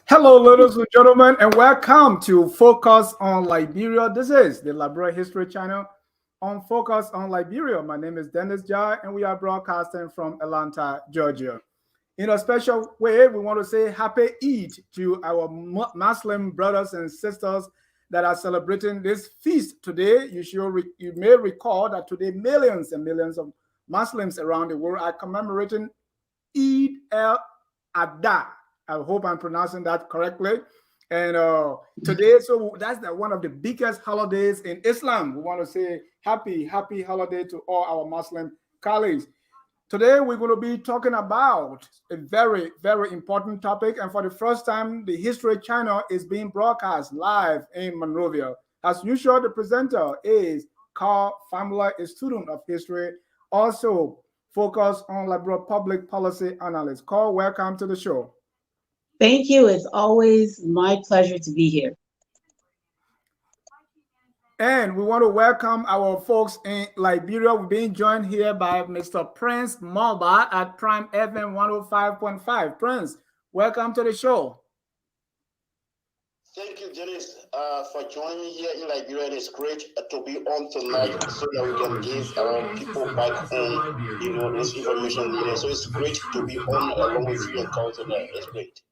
Hello, ladies and gentlemen, and welcome to Focus on Liberia. This is the Liberia History Channel on Focus on Liberia. My name is Dennis Jai, and we are broadcasting from Atlanta, Georgia. In a special way, we want to say Happy Eid to our Muslim brothers and sisters that are celebrating this feast today. You may recall that today millions and millions of Muslims around the world are commemorating Eid al-Adha. I hope I'm pronouncing that correctly. And today, so that's one of the biggest holidays in Islam. We want to say happy holiday to all our Muslim colleagues. Today, we're going to be talking about a very, very important topic. And for the first time, the History Channel is being broadcast live in Monrovia. As usual, the presenter is Carl Famler, a student of history, also focused on Liberia public policy analyst. Carl, welcome to the show. Thank you. It's always my pleasure to be here. And we want to welcome our folks in Liberia. We're being joined here by Mr. Prince Malba at Prime FM 105.5. Prince, welcome to the show. Thank you, Dennis, for joining me here in Liberia. It is great to be on tonight so that we can give our people back home, this information needed. So it's great to be on along with you and call tonight. It's great.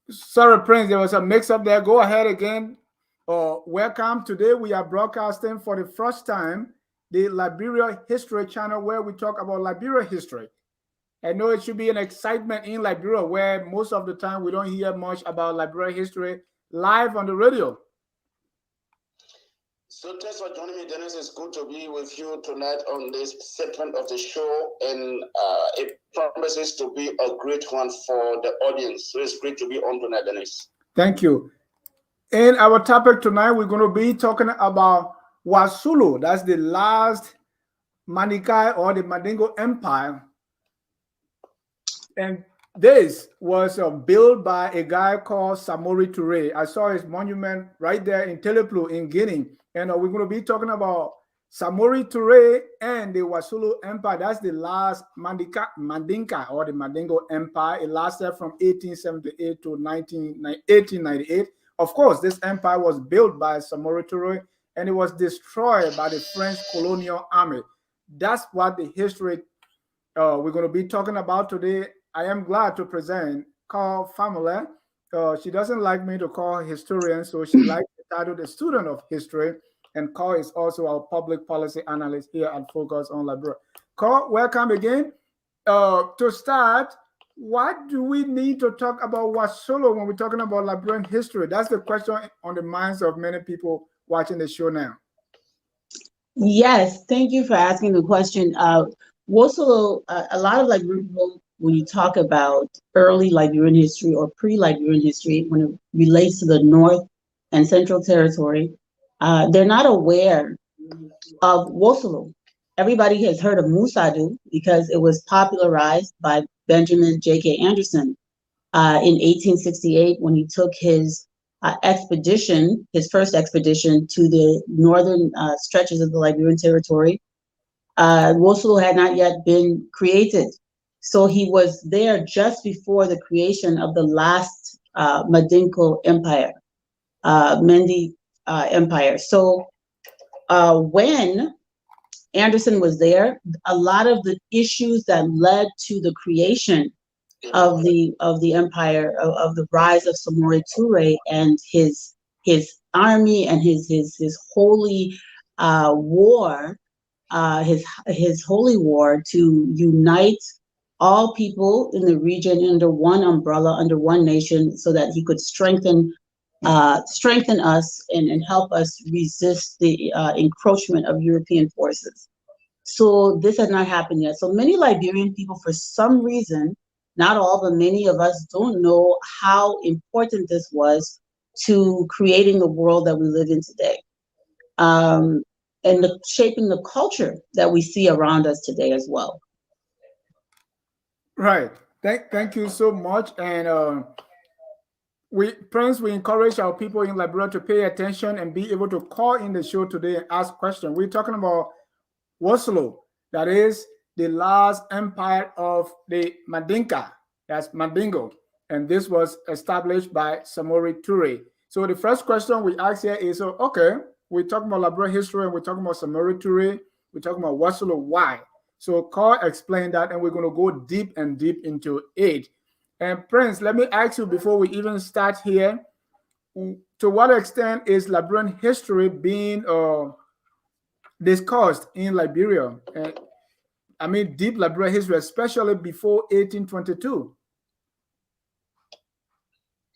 Sorry, Prince, there was a mix-up there. Go ahead again. Welcome. Today we are broadcasting for the first time the Liberia History Channel, where we talk about Liberia history. I know it should be an excitement in Liberia, where most of the time we don't hear much about Liberia history live on the radio. So thanks for joining me, Dennis. It's good to be with you tonight on this segment of the show, and it promises to be a great one for the audience. So it's great to be on tonight, Dennis. Thank you. In our topic tonight, we're going to be talking about Wassoulou. That's the last Mandinka or the Mandingo Empire. And this was built by a guy called Samore Toure. I saw his monument right there in Teleplu in Guinea. And we're going to be talking about Samore Toure and the Wassoulou Empire. That's the last Mandinka or the Mandingo Empire. It lasted from 1878 to 1898. Of course, this empire was built by Samore Toure and it was destroyed by the French colonial army. That's what the history we're going to be talking about today. I am glad to present Carl Famler. She doesn't like me to call her historian, so she likes the title the student of history. And Carl is also our public policy analyst here at Focus on Liberia. Carl, welcome again. To start, what do we need to talk about Wassoulou when we're talking about Liberian history? That's the question on the minds of many people watching the show now. Yes, thank you for asking the question. Wassoulou, a lot of Liberian people, when you talk about early Liberian history or pre-Liberian history, when it relates to the North and Central Territory, they're not aware of Wassoulou. Everybody has heard of Musadu because it was popularized by Benjamin J.K. Anderson in 1868 when he took his expedition, his first expedition to the northern stretches of the Liberian territory. Wassoulou had not yet been created. So he was there just before the creation of the last Mandinka Empire, Mendi Empire. So when Anderson was there, a lot of the issues that led to the creation of the empire, of the rise of Samore Toure and his army and his holy war, his holy war to unite all people in the region under one umbrella, under one nation, so that he could strengthen us and help us resist the encroachment of European forces. So this had not happened yet. So many Liberian people, for some reason, not all, but many of us don't know how important this was to creating the world that we live in today. And shaping the culture that we see around us today as well. Right. Thank you so much. And Prince, we encourage our people in Liberia to pay attention and be able to call in the show today and ask questions. We're talking about Wassoulou, that is the last empire of the Mandinka, that's Mandingo, and this was established by Samore Toure. So the first question we ask here is, okay, we're talking about Liberia history and we're talking about Samore Toure, we're talking about Wassoulou, why? So Carl explained that, and we're going to go deep and deep into it. And Prince, let me ask you before we even start here, to what extent is Liberian history being discussed in Liberia? I mean, deep Liberian history, especially before 1822.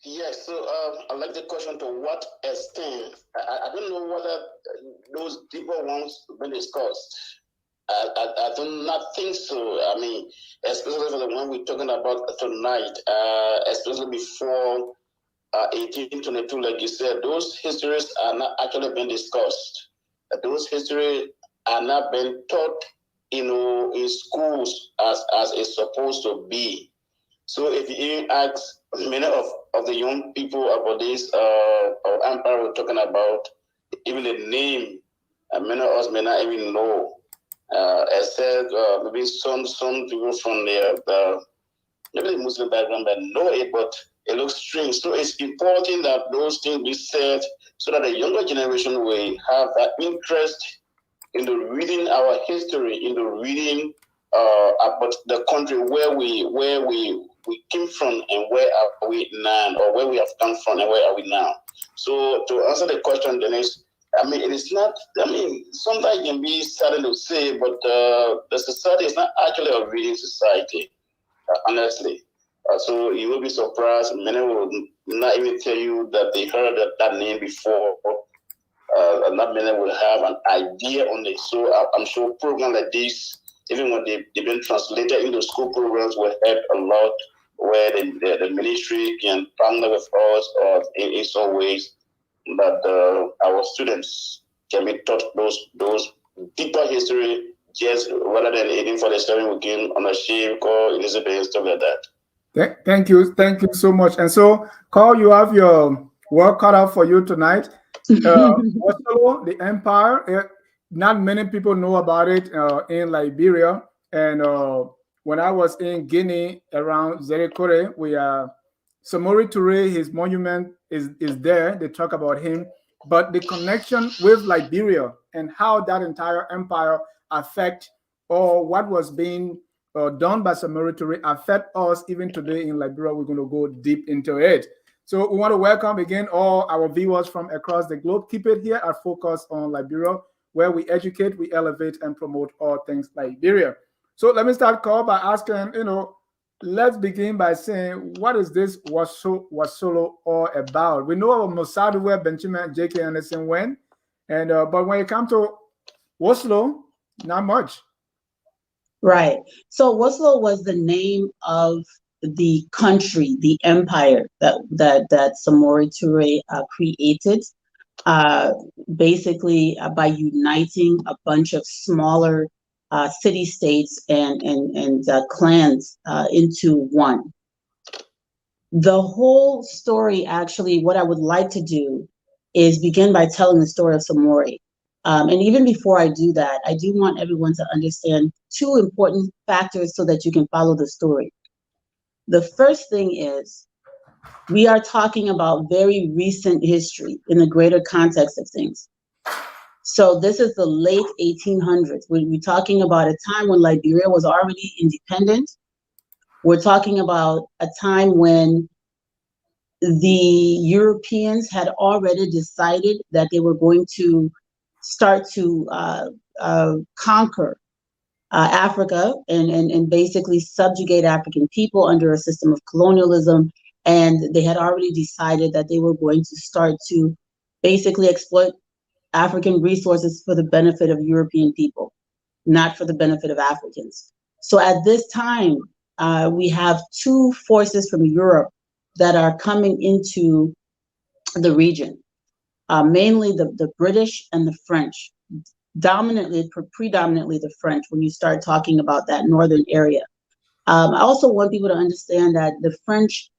Yes, so I like the question, to what extent. I don't know whether those deeper ones have been discussed. I do not think so. I mean, especially for the one we're talking about tonight, especially before 1822, like you said, those histories are not actually being discussed. Those histories are not being taught, in schools as it's supposed to be. So if you even ask many of the young people about this empire we're talking about, even the name, many of us may not even know. Except maybe some people from maybe the Muslim background that know it, but it looks strange. So it's important that those things be said so that the younger generation will have that interest in the reading our history, in the reading about the country where we came from and where are we now, or where we have come from and where are we now. So to answer the question, Dennis, I mean, it is not, I mean, sometimes it can be saddened to say, but the society is not actually a reading society, honestly. So you will be surprised. Many will not even tell you that they heard that name before. Not many will have an idea on it. So I'm sure programs like this, even when they've been translated into school programs, will help a lot, where the ministry can partner with us or in some ways that our students can be taught those deeper history, just rather than aiming for the study we can on a ship or Elizabeth and stuff like that. Thank you so much. And so, Carl, you have your work cut out for you tonight. Wassoulou, the empire, not many people know about it in Liberia. And when I was in Guinea around Zerikore, Samore Toure, his monument is there. They talk about him. But the connection with Liberia and how that entire empire affect, or what was being done by Samore Toure affect us even today in Liberia, we're going to go deep into it. So we want to welcome again all our viewers from across the globe. Keep it here at Focus on Liberia, where we educate, we elevate, and promote all things Liberia. So let me start, Carl, by asking, let's begin by saying, what is this Wassoulou all about? We know about Mossadu, where Benjamin and J.K. Anderson went, and but when it comes to Wassoulou, not much. Right. So Wassoulou was the name of the country, the empire that Samore Toure created, basically by uniting a bunch of smaller city-states and clans into one. The whole story, actually, what I would like to do is begin by telling the story of Samore. And even before I do that, I do want everyone to understand two important factors so that you can follow the story. The first thing is, we are talking about very recent history in the greater context of things. So this is the late 1800s. We're talking about a time when Liberia was already independent. We're talking about a time when the Europeans had already decided that they were going to start to conquer Africa and basically subjugate African people under a system of colonialism. And they had already decided that they were going to start to basically exploit African resources for the benefit of European people, not for the benefit of Africans. So at this time, we have two forces from Europe that are coming into the region, mainly the British and the French. Predominantly the French when you start talking about that northern area. I also want people to understand that the French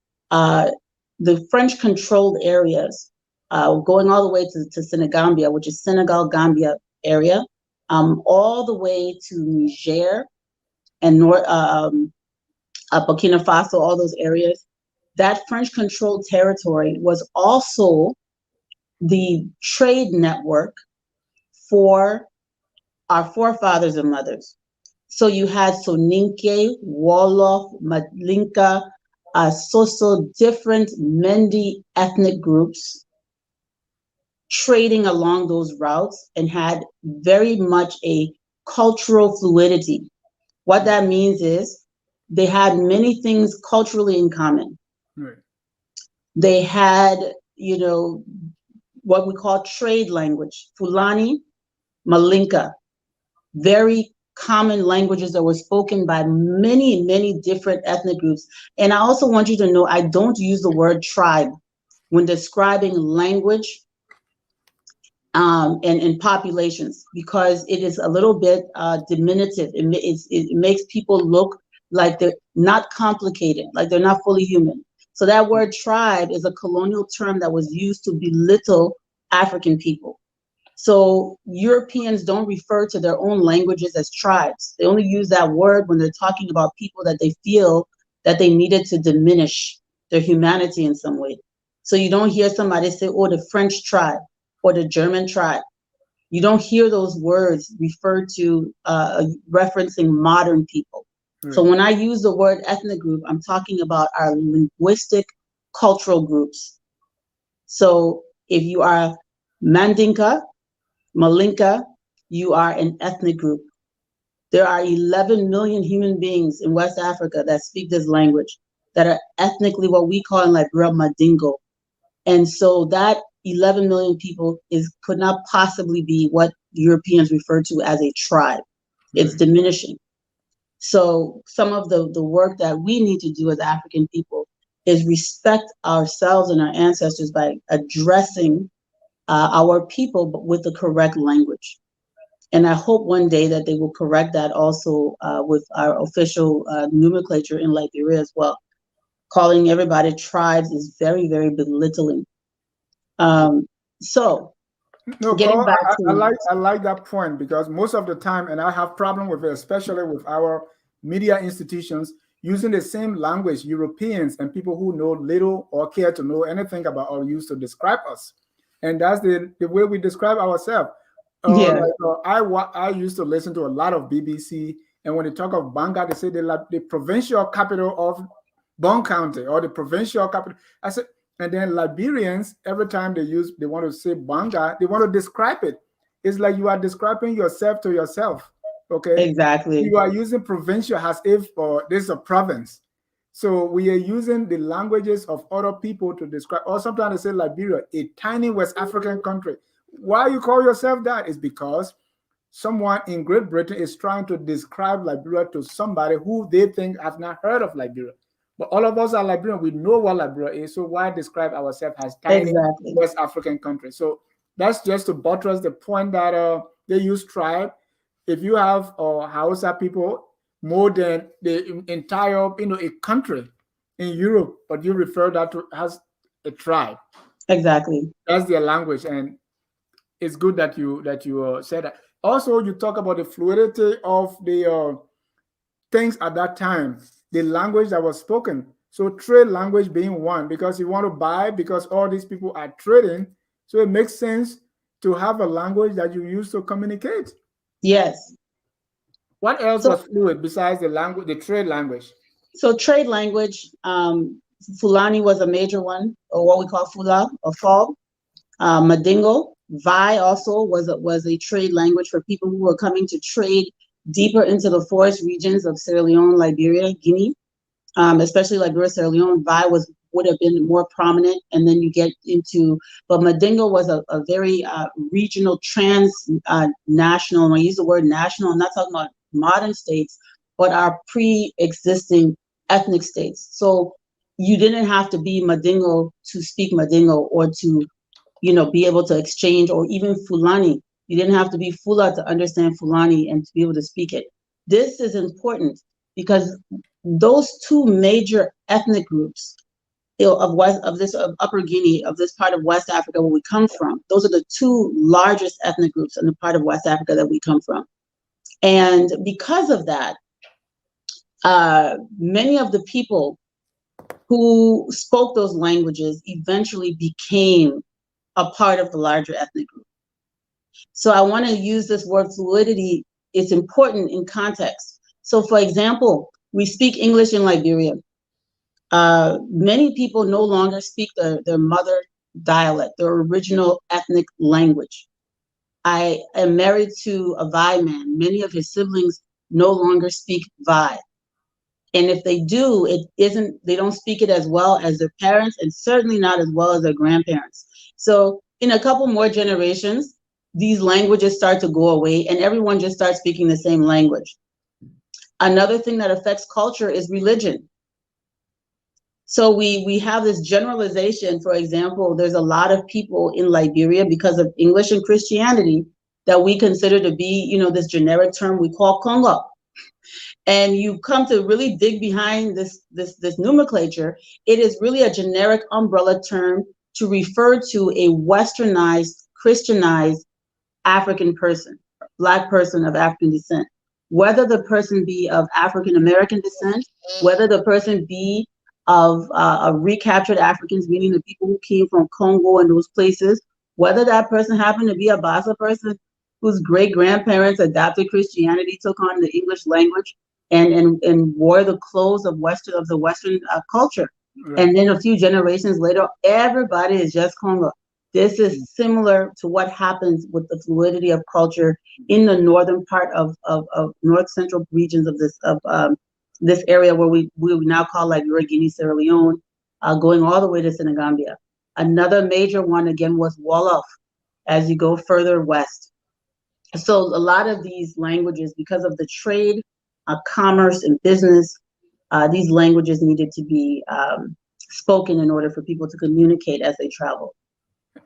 the French-controlled areas, going all the way to Senegambia, which is Senegal-Gambia area, all the way to Niger and Burkina Faso, all those areas. That French-controlled territory was also the trade network for our forefathers and mothers. So you had Soninke, Wolof, Mandinka, Soso, different Mendi ethnic groups trading along those routes and had very much a cultural fluidity. What that means is they had many things culturally in common. Right. They had, what we call trade language, Fulani, Malinka, very common languages that were spoken by many, many different ethnic groups. And I also want you to know, I don't use the word tribe when describing language and populations, because it is a little bit diminutive. It makes people look like they're not complicated, like they're not fully human. So that word tribe is a colonial term that was used to belittle African people. So Europeans don't refer to their own languages as tribes. They only use that word when they're talking about people that they feel that they needed to diminish their humanity in some way. So you don't hear somebody say, oh, the French tribe or the German tribe. You don't hear those words referred to referencing modern people. Right. So when I use the word ethnic group, I'm talking about our linguistic cultural groups. So if you are Mandinka, Malinka, you are an ethnic group. There are 11 million human beings in West Africa that speak this language, that are ethnically what we call in Liberia Mandingo. And so that 11 million people could not possibly be what Europeans refer to as a tribe. It's diminishing. So some of the work that we need to do as African people is respect ourselves and our ancestors by addressing our people, but with the correct language. And I hope one day that they will correct that also with our official nomenclature in Liberia as well. Calling everybody tribes is very, very belittling. So getting back to I like that point, because most of the time, and I have problem with it, especially with our media institutions using the same language Europeans and people who know little or care to know anything about or use to describe us. And that's the way we describe ourselves. I used to listen to a lot of BBC, and when they talk of Banga, they say they're like the provincial capital of Bon County or the provincial capital. I said, and then Liberians, every time they want to say Banga, they want to describe it. It's like you are describing yourself to yourself. Okay. Exactly. You are using provincial as if this is a province. So we are using the languages of other people to describe, or sometimes they say Liberia, a tiny West African country. Why you call yourself that is because someone in Great Britain is trying to describe Liberia to somebody who they think have not heard of Liberia. But all of us are Liberian. We know what Liberia is. So why describe ourselves as tiny West African country? So that's just to buttress the point that they use tribe. If you have Hausa people more than the entire, a country in Europe, but you refer that to as a tribe. Exactly. That's their language, and it's good that you said that. Also, you talk about the fluidity of the things at that time, the language that was spoken. So trade language being one, because you want to buy, because all these people are trading. So it makes sense to have a language that you use to communicate. Yes. What else was fluid besides the language, the trade language? So trade language, Fulani was a major one, or what we call Fula or Fal. Mandingo, Vai also was a trade language for people who were coming to trade deeper into the forest regions of Sierra Leone, Liberia, Guinea, especially Liberia, Sierra Leone. Vai would have been more prominent, and then you get into, but Mandingo was a very regional, national. When I use the word national, I'm not talking about modern states, but our pre-existing ethnic states. So you didn't have to be Mandingo to speak Mandingo or to, be able to exchange, or even Fulani. You didn't have to be Fula to understand Fulani and to be able to speak it. This is important because those two major ethnic groups of Upper Guinea, of this part of West Africa where we come from. Those are the two largest ethnic groups in the part of West Africa that we come from. And because of that, many of the people who spoke those languages eventually became a part of the larger ethnic group. So I want to use this word fluidity. It's important in context. So for example, we speak English in Liberia. Many people no longer speak their mother dialect, their original ethnic language. I am married to a Vai man. Many of his siblings no longer speak Vai. And if they do, they don't speak it as well as their parents, and certainly not as well as their grandparents. So in a couple more generations, these languages start to go away and everyone just starts speaking the same language. Another thing that affects culture is religion. So we have this generalization. For example, there's a lot of people in Liberia, because of English and Christianity, that we consider to be, this generic term we call Congo. And you come to really dig behind this nomenclature, it is really a generic umbrella term to refer to a westernized, Christianized African person, Black person of African descent. Whether the person be of African American descent, whether the person be of recaptured Africans, meaning the people who came from Congo and those places, whether that person happened to be a Bassa person whose great grandparents adopted Christianity, took on the English language, and wore the clothes of the Western culture. Right. And then a few generations later, everybody is just Congo. This is similar to what happens with the fluidity of culture in the northern part of north central regions of this area where we now call Liberia, Guinea, Sierra Leone, going all the way to Senegambia. Another major one again was Wolof as you go further west. So a lot of these languages, because of the trade, commerce, and business, these languages needed to be spoken in order for people to communicate as they travel.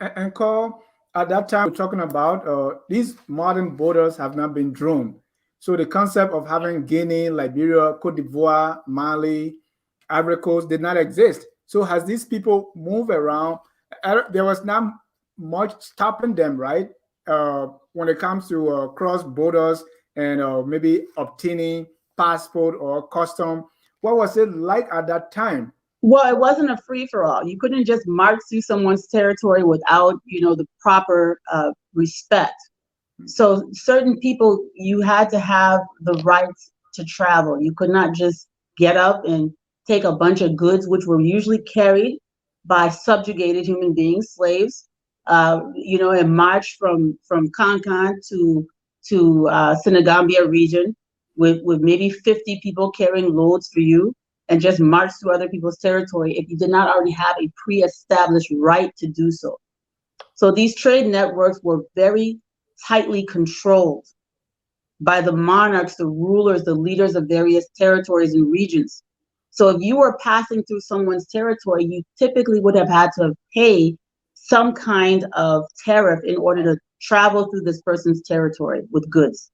And Carl, at that time, we're talking about these modern borders have not been drawn. So the concept of having Guinea, Liberia, Cote d'Ivoire, Mali, Ivory Coast did not exist. So as these people move around, there was not much stopping them, right? When it comes to cross borders and maybe obtaining passport or custom. What was it like at that time? Well, it wasn't a free-for-all. You couldn't just march through someone's territory without, the proper respect. So certain people, you had to have the right to travel. You could not just get up and take a bunch of goods, which were usually carried by subjugated human beings, slaves, and march from Kankan to Senegambia region with maybe 50 people carrying loads for you, and just march through other people's territory if you did not already have a pre-established right to do so. So these trade networks were very tightly controlled by the monarchs, the rulers, the leaders of various territories and regions. So if you were passing through someone's territory, you typically would have had to pay some kind of tariff in order to travel through this person's territory with goods.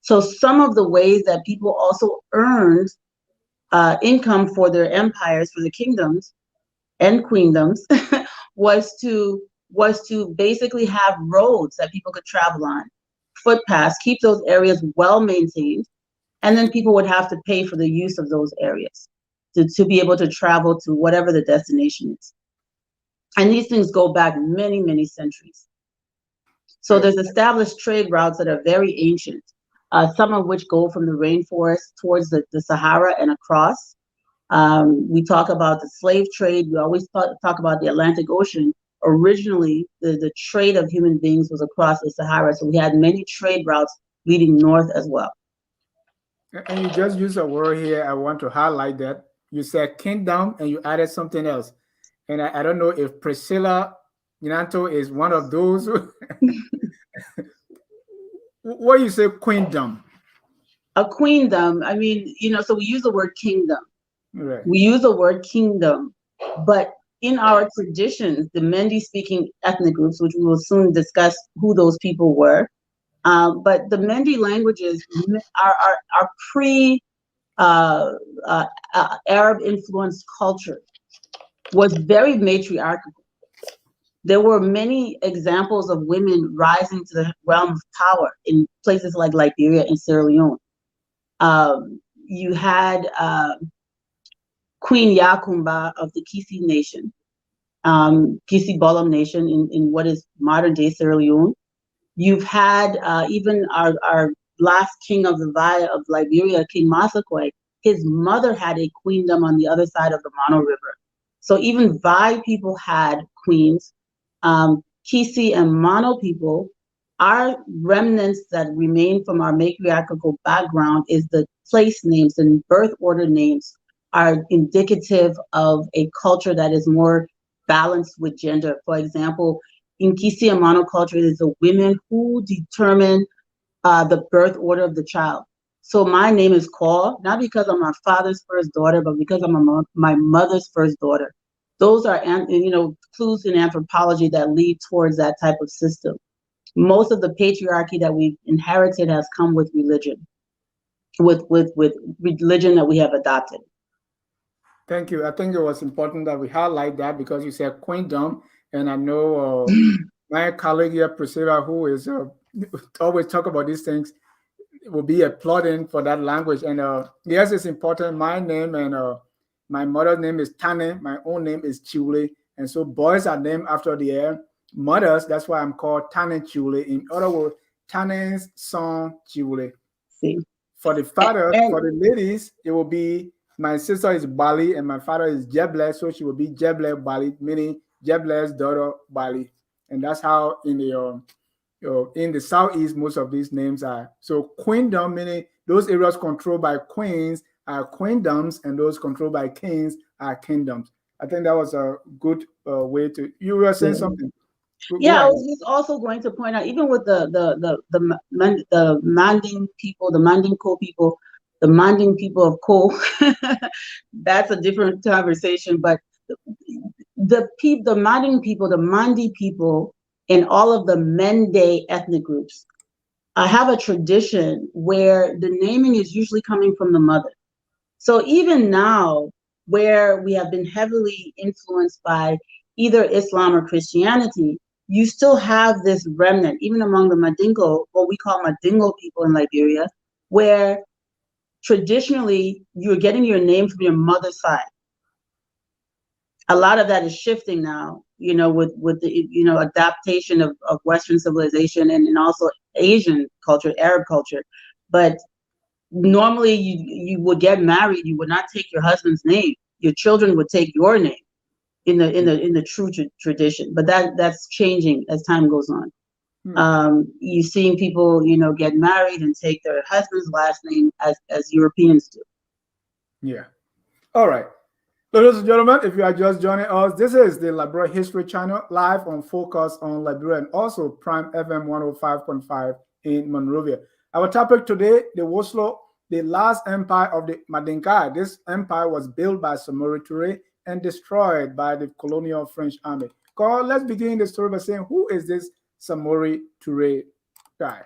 So some of the ways that people also earned income for their empires, for the kingdoms and queendoms, was to basically have roads that people could travel on, footpaths, keep those areas well maintained, and then people would have to pay for the use of those areas to be able to travel to whatever the destination is. And these things go back many, many centuries. So there's established trade routes that are very ancient, some of which go from the rainforest towards the Sahara and across. We talk about the slave trade. We always talk about the Atlantic Ocean. Originally, the trade of human beings was across the Sahara. So we had many trade routes leading north as well. And you just used a word here. I want to highlight that. You said kingdom and you added something else. And I don't know if Priscilla Inanto is one of those. What do you say, queendom? A queendom, I mean, so we use the word kingdom. Right. We use the word kingdom, but in our traditions, the Mendi-speaking ethnic groups, which we will soon discuss who those people were, but the Mendi languages are pre-Arab influenced culture. was very matriarchal. There were many examples of women rising to the realm of power in places like Liberia and Sierra Leone. You had Queen Yakumba of the Kisi Nation, Kisi Bolam Nation in what is modern day Sierra Leone. You've had even our last king of the Vaya of Liberia, King Massaquoi. His mother had a queendom on the other side of the Mono River. So even Vai people had queens. Kisi and Mono people, our remnants that remain from our matriarchal background is the place names and birth order names are indicative of a culture that is more balanced with gender. For example, in Kisi and Mono culture, it is the women who determine the birth order of the child. So my name is Call, not because I'm my father's first daughter, but because I'm my mother's first daughter. Those are, clues in anthropology that lead towards that type of system. Most of the patriarchy that we've inherited has come with religion, with religion that we have adopted. Thank you. I think it was important that we highlight that because you said queendom, and I know my colleague here, Priscilla, who is always talk about these things, will be applauding for that language. And yes, it's important. My name and my mother's name is Tanneh. My own name is Chewlae. And so boys are named after their mothers. That's why I'm called Tanneh-Chewlae. In other words, Tanneh's son Chewlae. See. For the fathers, for the ladies, it will be my sister is Bali and my father is Jeble. So she will be Jeble Bali, meaning Jeble's daughter Bali. And that's how in the southeast, most of these names are. So queendom, meaning those areas controlled by queens are queendoms, and those controlled by kings are kingdoms. I think that was a good way to. You were saying something. Yeah, I was just also going to point out, even with the Manding people, the Mandinka people, the Manding people of Ko, that's a different conversation. But the Manding people, the Mandi people, and all of the Mende ethnic groups, have a tradition where the naming is usually coming from the mother. So even now, where we have been heavily influenced by either Islam or Christianity, you still have this remnant, even among the Mandingo, what we call Mandingo people in Liberia, where traditionally you're getting your name from your mother's side. A lot of that is shifting now, with the adaptation of Western civilization and also Asian culture, Arab culture. But normally you would get married, you would not take your husband's name. Your children would take your name in the true tradition. But that's changing as time goes on. You're seeing people, get married and take their husband's last name as Europeans do. Yeah. All right. Ladies and gentlemen, if you are just joining us, this is the Liberia History Channel live on Focus on Liberia and also Prime FM 105.5 in Monrovia. Our topic today, the Wassoulou, the last empire of the Mandinka. This empire was built by Samore Toure and destroyed by the colonial French army. Carl, let's begin the story by saying, who is this Samore Toure guy?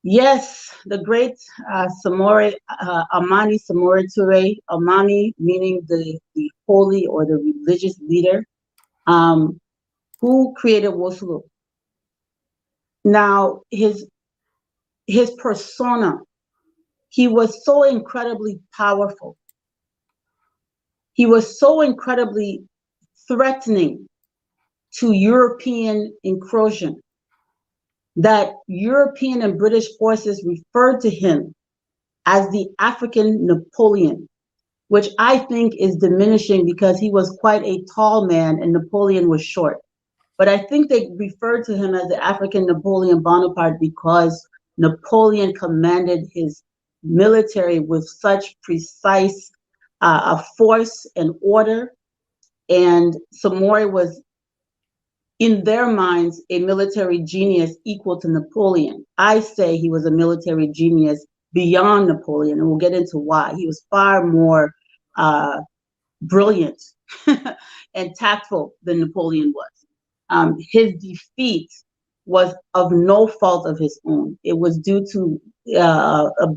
Yes, the great Amani Samore Toure, Amani meaning the holy or the religious leader, who created Wassoulou. Now, his persona, he was so incredibly powerful. He was so incredibly threatening to European incursion that European and British forces referred to him as the African Napoleon, which I think is diminishing because he was quite a tall man and Napoleon was short. But I think they referred to him as the African Napoleon Bonaparte because Napoleon commanded his military with such precise force and order. And Samore was, in their minds, a military genius equal to Napoleon. I say he was a military genius beyond Napoleon, and we'll get into why. He was far more brilliant and tactful than Napoleon was. His defeat was of no fault of his own. It was due to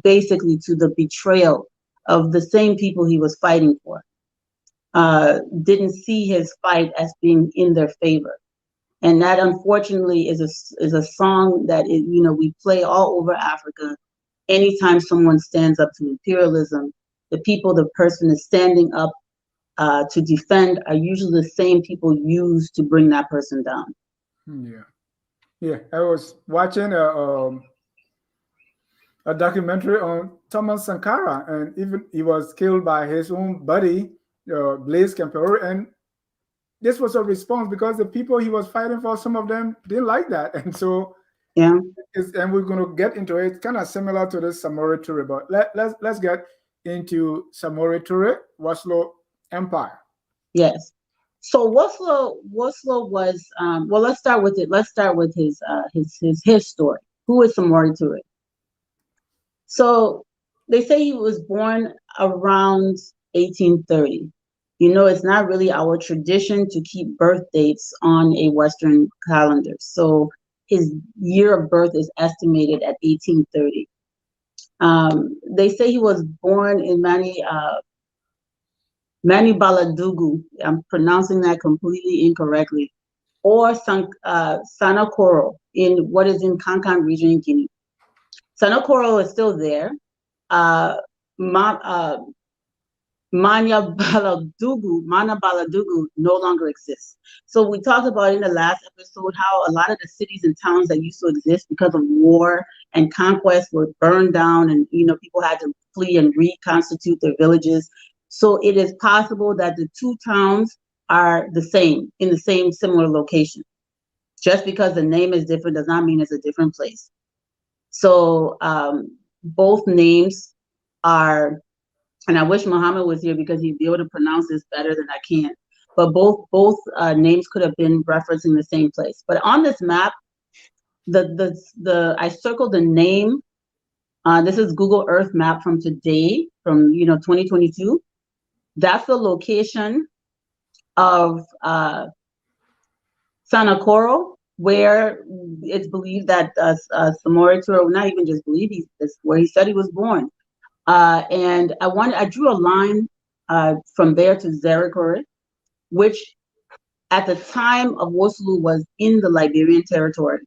basically to the betrayal of the same people he was fighting for. didn't see his fight as being in their favor. And that unfortunately is a song that we play all over Africa. Anytime someone stands up to imperialism, the person is standing up to defend are usually the same people used to bring that person down. Yeah, yeah. I was watching a documentary on Thomas Sankara, and even he was killed by his own buddy, Blaise Compaoré, and this was a response because the people he was fighting for, some of them didn't like that, and so Yeah. and we're going to get into it. It's kind of similar to this Samore Toure, but let's get into Samore Toure, Wassoulou Empire. Yes. So Wassoulou was well. Let's start with it. Let's start with his story. Who is Samore Toure? So they say he was born around 1830. It's not really our tradition to keep birth dates on a Western calendar. So his year of birth is estimated at 1830. They say he was born in Baladugu. I'm pronouncing that completely incorrectly. Or Sanakoro in what is in Kankan region in Guinea. Sanakoro is still there. Mana Baladugu no longer exists. So we talked about in the last episode how a lot of the cities and towns that used to exist because of war and conquest were burned down, and people had to flee and reconstitute their villages. So it is possible that the two towns are the same in the same similar location. Just because the name is different does not mean it's a different place. So both names are, and I wish Muhammad was here because he'd be able to pronounce this better than I can. But both names could have been referencing the same place. But on this map, I circled the name. This is Google Earth map from today, from 2022. That's the location of Sanakoro, where it's believed that Samore Toure, not even just believe, that's where he said he was born. And I drew a line from there to Zerikore, which at the time of Wassoulou was in the Liberian territory,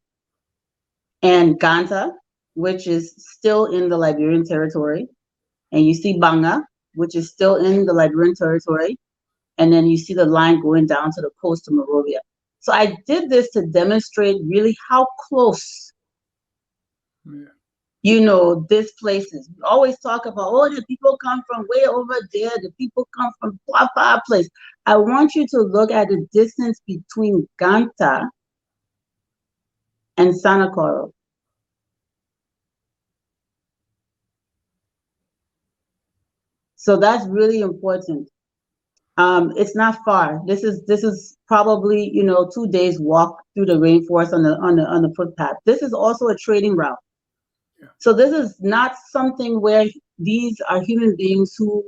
and Ganta, which is still in the Liberian territory, and you see Banga, which is still in the Liberian territory, and then you see the line going down to the coast of Monrovia. So I did this to demonstrate really how close this place is. We always talk about, the people come from way over there, the people come from far place. I want you to look at the distance between Ganta and Sanakoro. So that's really important. It's not far. This is probably 2 days walk through the rainforest on the footpath. This is also a trading route. So this is not something where these are human beings who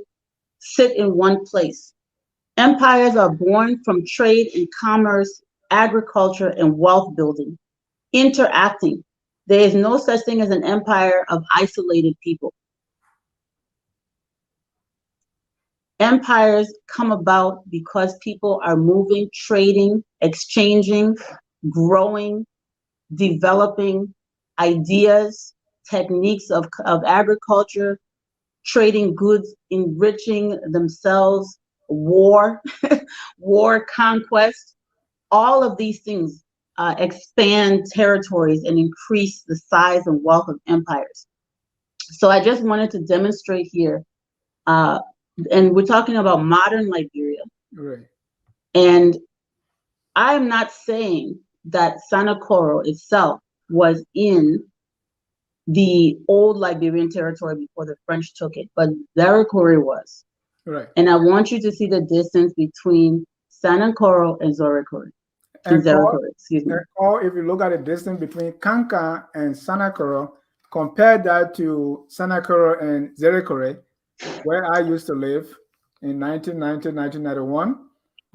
sit in one place. Empires are born from trade and commerce, agriculture, and wealth building, interacting. There is no such thing as an empire of isolated people. Empires come about because people are moving, trading, exchanging, growing, developing ideas, techniques of agriculture, trading goods, enriching themselves, war, war, conquest. All of these things expand territories and increase the size and wealth of empires. So I just wanted to demonstrate here, and we're talking about modern Liberia. Right. And I'm not saying that Sanakoro itself was in the old Liberian territory before the French took it, but Zerikore was. Right. And I want you to see the distance between Sanakoro and Zerikore. Excuse me. Or if you look at the distance between Kanka and Sanakoro, compare that to Sanakoro and Zerikore, where I used to live in 1990, 1991.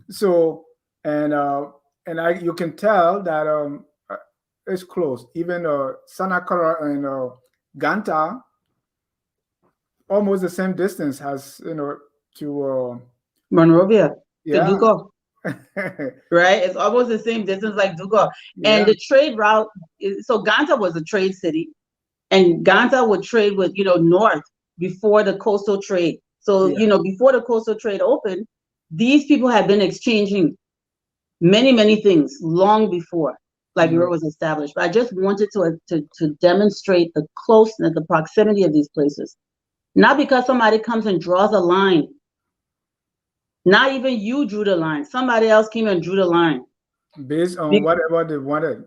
So, you can tell that it's close. Even Sanakoro and Ganta, almost the same distance as to Monrovia to Yeah. Dugo. Right? It's almost the same distance like Dugo. Yeah. And the trade route, so Ganta was a trade city, and Ganta would trade with, north before the coastal trade. So, Yeah. before the coastal trade opened, these people had been exchanging many, many things long before Liberia was established. But I just wanted to demonstrate the closeness, the proximity of these places. Not because somebody comes and draws a line. Not even you drew the line. Somebody else came and drew the line. Based on whatever they wanted.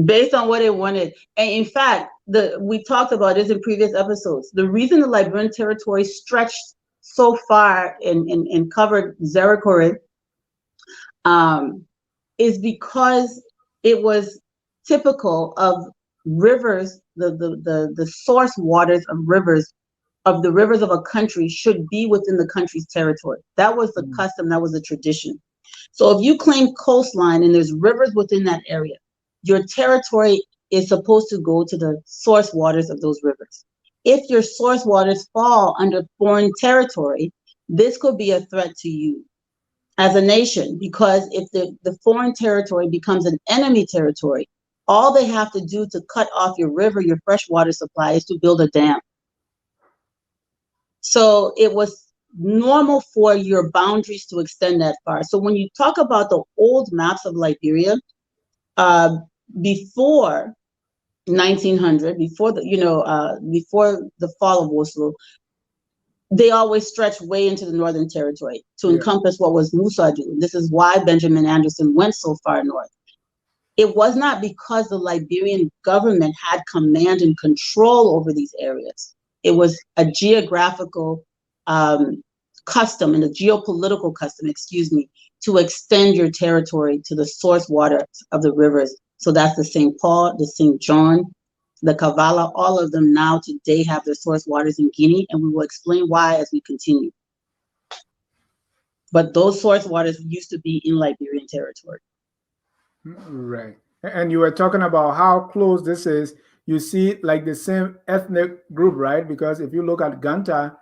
Based on what they wanted. And in fact, we talked about this in previous episodes. The reason the Liberian territory stretched so far and covered Zerikore is because it was typical of rivers, the source waters of the rivers of a country should be within the country's territory. That was the custom, that was the tradition. So if you claim coastline and there's rivers within that area, your territory is supposed to go to the source waters of those rivers. If your source waters fall under foreign territory, this could be a threat to you as a nation, because if the foreign territory becomes an enemy territory, all they have to do to cut off your river, your freshwater supply, is to build a dam. So it was normal for your boundaries to extend that far. So when you talk about the old maps of Liberia, before 1900, before the fall of Wassoulou, they always stretched way into the Northern Territory to encompass what was Musadu. This is why Benjamin Anderson went so far north. It was not because the Liberian government had command and control over these areas. It was a geographical custom and a geopolitical custom, to extend your territory to the source waters of the rivers. So that's the St. Paul, the St. John, the Kavala, all of them now today have their source waters in Guinea, and we will explain why as we continue. But those source waters used to be in Liberian territory. Right. And you were talking about how close this is. You see like the same ethnic group, right? Because if you look at Ganta,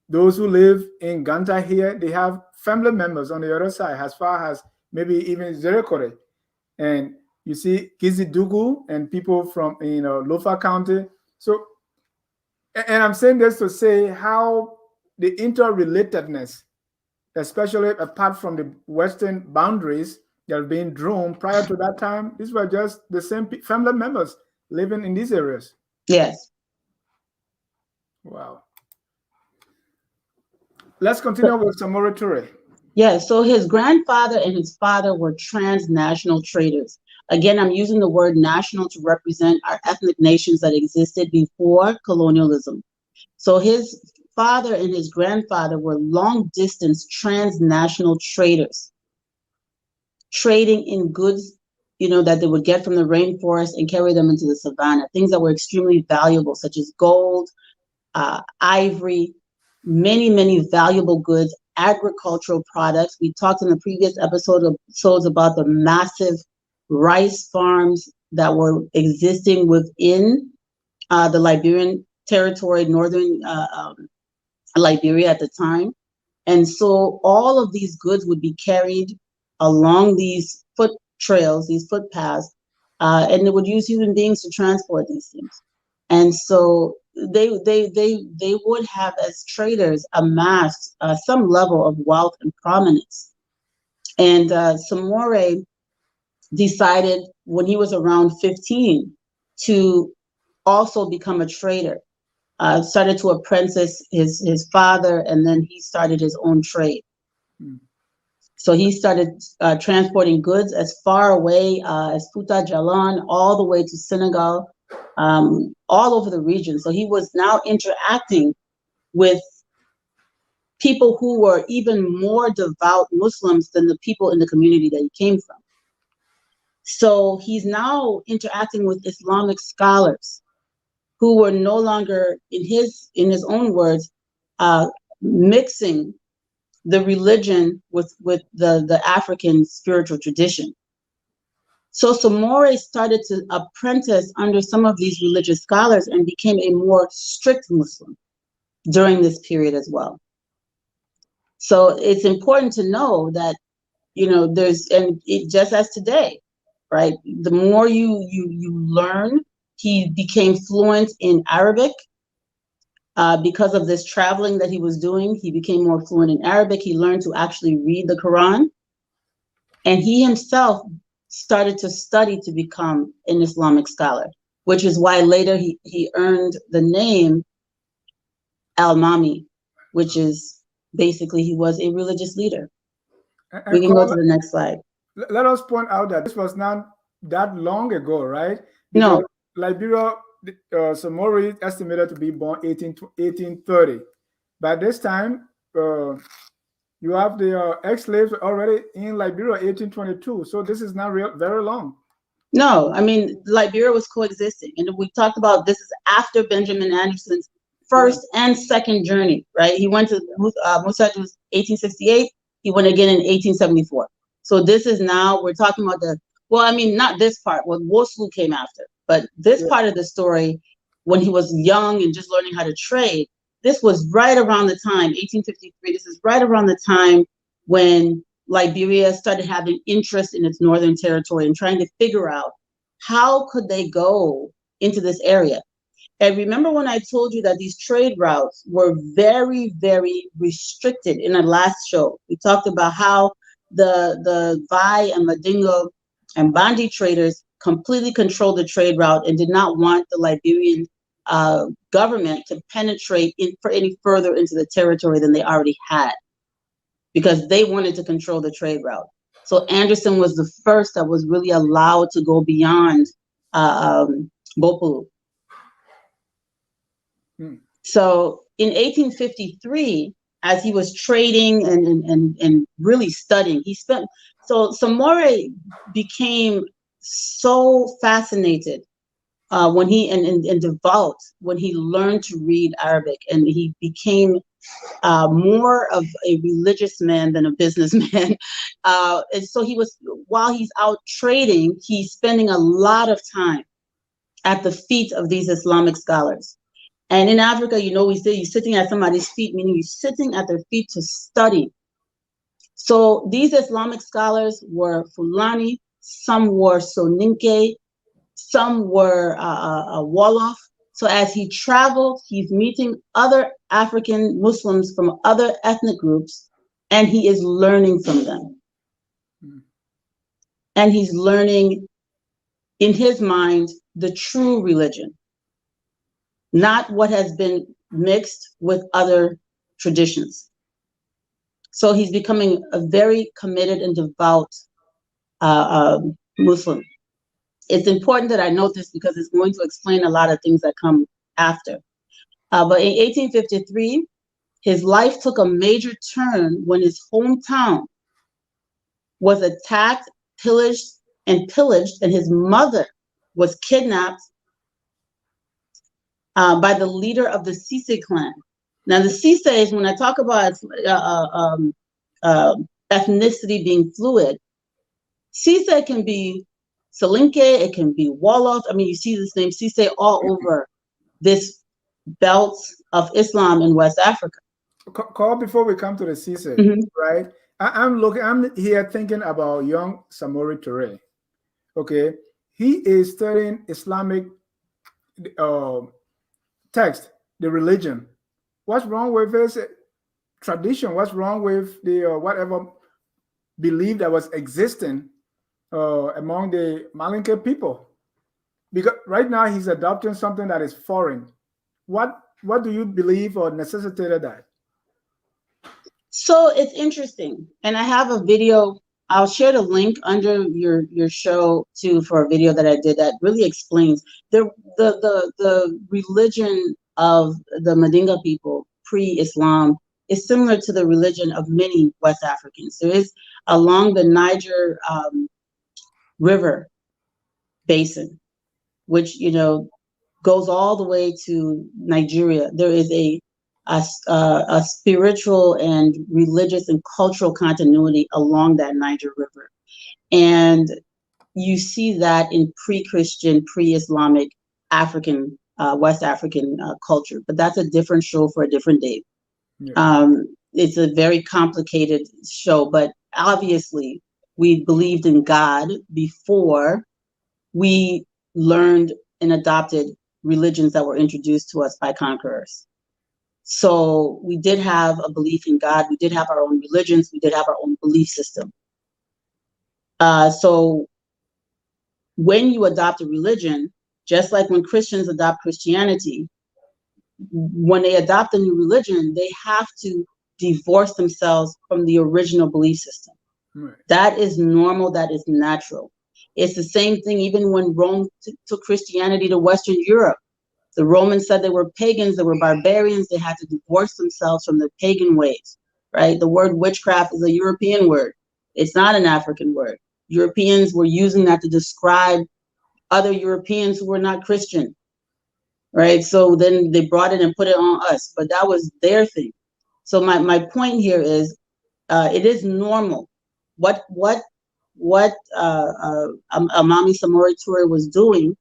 those who live in Ganta here, they have family members on the other side, as far as maybe even Zerikore. And you see Kizidugu and people from Lofa County. So, and I'm saying this to say how the interrelatedness, especially apart from the western boundaries that are being drawn prior to that time, these were just the same family members living in these areas. Yes. Wow. Let's continue with Samore Toure. Yeah, so his grandfather and his father were transnational traders. Again, I'm using the word national to represent our ethnic nations that existed before colonialism. So his father and his grandfather were long-distance transnational traders, trading in goods, that they would get from the rainforest and carry them into the savannah, things that were extremely valuable, such as gold, ivory, many, many valuable goods, agricultural products. We talked in the previous episodes about the massive rice farms that were existing within the Liberian territory, northern Liberia at the time. And so all of these goods would be carried along these foot trails, these footpaths, and they would use human beings to transport these things. And so they would have, as traders, amassed some level of wealth and prominence. And Samore decided when he was around 15 to also become a trader. Started to apprentice his father, and then he started his own trade. So he started transporting goods as far away as Futa Jalon, all the way to Senegal, all over the region. So he was now interacting with people who were even more devout Muslims than the people in the community that he came from. So he's now interacting with Islamic scholars who were no longer, in his own words, mixing the religion with the African spiritual tradition. So Samore started to apprentice under some of these religious scholars and became a more strict Muslim during this period as well. So it's important to know that, you know, there's, and it just as today, right? The more you learn, he became fluent in Arabic. Because of this traveling that he was doing, he became more fluent in Arabic. He learned to actually read the Quran. And he himself started to study to become an Islamic scholar, which is why later he earned the name Al-Mami, which is basically he was a religious leader. We can go to the next slide. Let us point out that this was not that long ago, right? No. Because Liberia, Samore is estimated to be born 1830. By this time, you have the ex-slaves already in Liberia, 1822. So this is not very long. No, I mean, Liberia was coexisting. And we talked about this is after Benjamin Anderson's first and second journey, right? He went to Musaj was 1868. He went again in 1874. So this is now, we're talking about well, I mean, not this part, what Wassoulou came after, but this part of the story, when he was young and just learning how to trade, this was right around the time, 1853, this is right around the time when Liberia started having interest in its northern territory and trying to figure out how could they go into this area. And remember when I told you that these trade routes were very, very restricted in our last show? We talked about how the Vai and Mandinka and Bandi traders completely controlled the trade route and did not want the Liberian government to penetrate any further into the territory than they already had, because they wanted to control the trade route. So Anderson was the first that was really allowed to go beyond Bopolu. So in 1853, as he was trading and really studying, so Samore became so fascinated when he and devout when he learned to read Arabic, and he became more of a religious man than a businessman. And so while he's out trading, he's spending a lot of time at the feet of these Islamic scholars. And in Africa, you know, we say you're sitting at somebody's feet, meaning you're sitting at their feet to study. So these Islamic scholars were Fulani, some were Soninke, some were Wolof. So as he traveled, he's meeting other African Muslims from other ethnic groups, and he is learning from them. And he's learning, in his mind, the true religion, not what has been mixed with other traditions. So he's becoming a very committed and devout Muslim. It's important that I note this because it's going to explain a lot of things that come after. But in 1853, his life took a major turn when his hometown was attacked, pillaged, and his mother was kidnapped by the leader of the Sise clan. Now, the Sises, when I talk about ethnicity being fluid, Sise can be Soninke, it can be Wolof. I mean, you see this name Sise all over this belt of Islam in West Africa. Call before we come to the Sise, right? I'm here thinking about young Samore Toure. Okay, he is studying Islamic text, the religion. What's wrong with his tradition? What's wrong with the whatever belief that was existing among the Mandinka people? Because right now he's adopting something that is foreign. What do you believe or necessitated that? So it's interesting, and I have a video. I'll share the link under your show too for a video that I did that really explains the religion of the Mandinka people pre-Islam is similar to the religion of many West Africans. There is along the Niger River basin, which goes all the way to Nigeria. There is a spiritual and religious and cultural continuity along that Niger River. And you see that in pre-Christian, pre-Islamic West African culture, but that's a different show for a different day. Yeah. it's a very complicated show, but obviously we believed in God before we learned and adopted religions that were introduced to us by conquerors. So we did have a belief in God. We did have our own religions. We did have our own belief system. So when you adopt a religion, just like when Christians adopt Christianity, when they adopt a new religion, they have to divorce themselves from the original belief system. Right. That is normal. That is natural. It's the same thing even when Rome took Christianity to Western Europe. The Romans said they were pagans, they were barbarians. They had to divorce themselves from their pagan ways, right? The word witchcraft is a European word. It's not an African word. Europeans were using that to describe other Europeans who were not Christian, right? So then they brought it and put it on us, but that was their thing. So my point here is, it is normal. What Amami Samore Toure was doing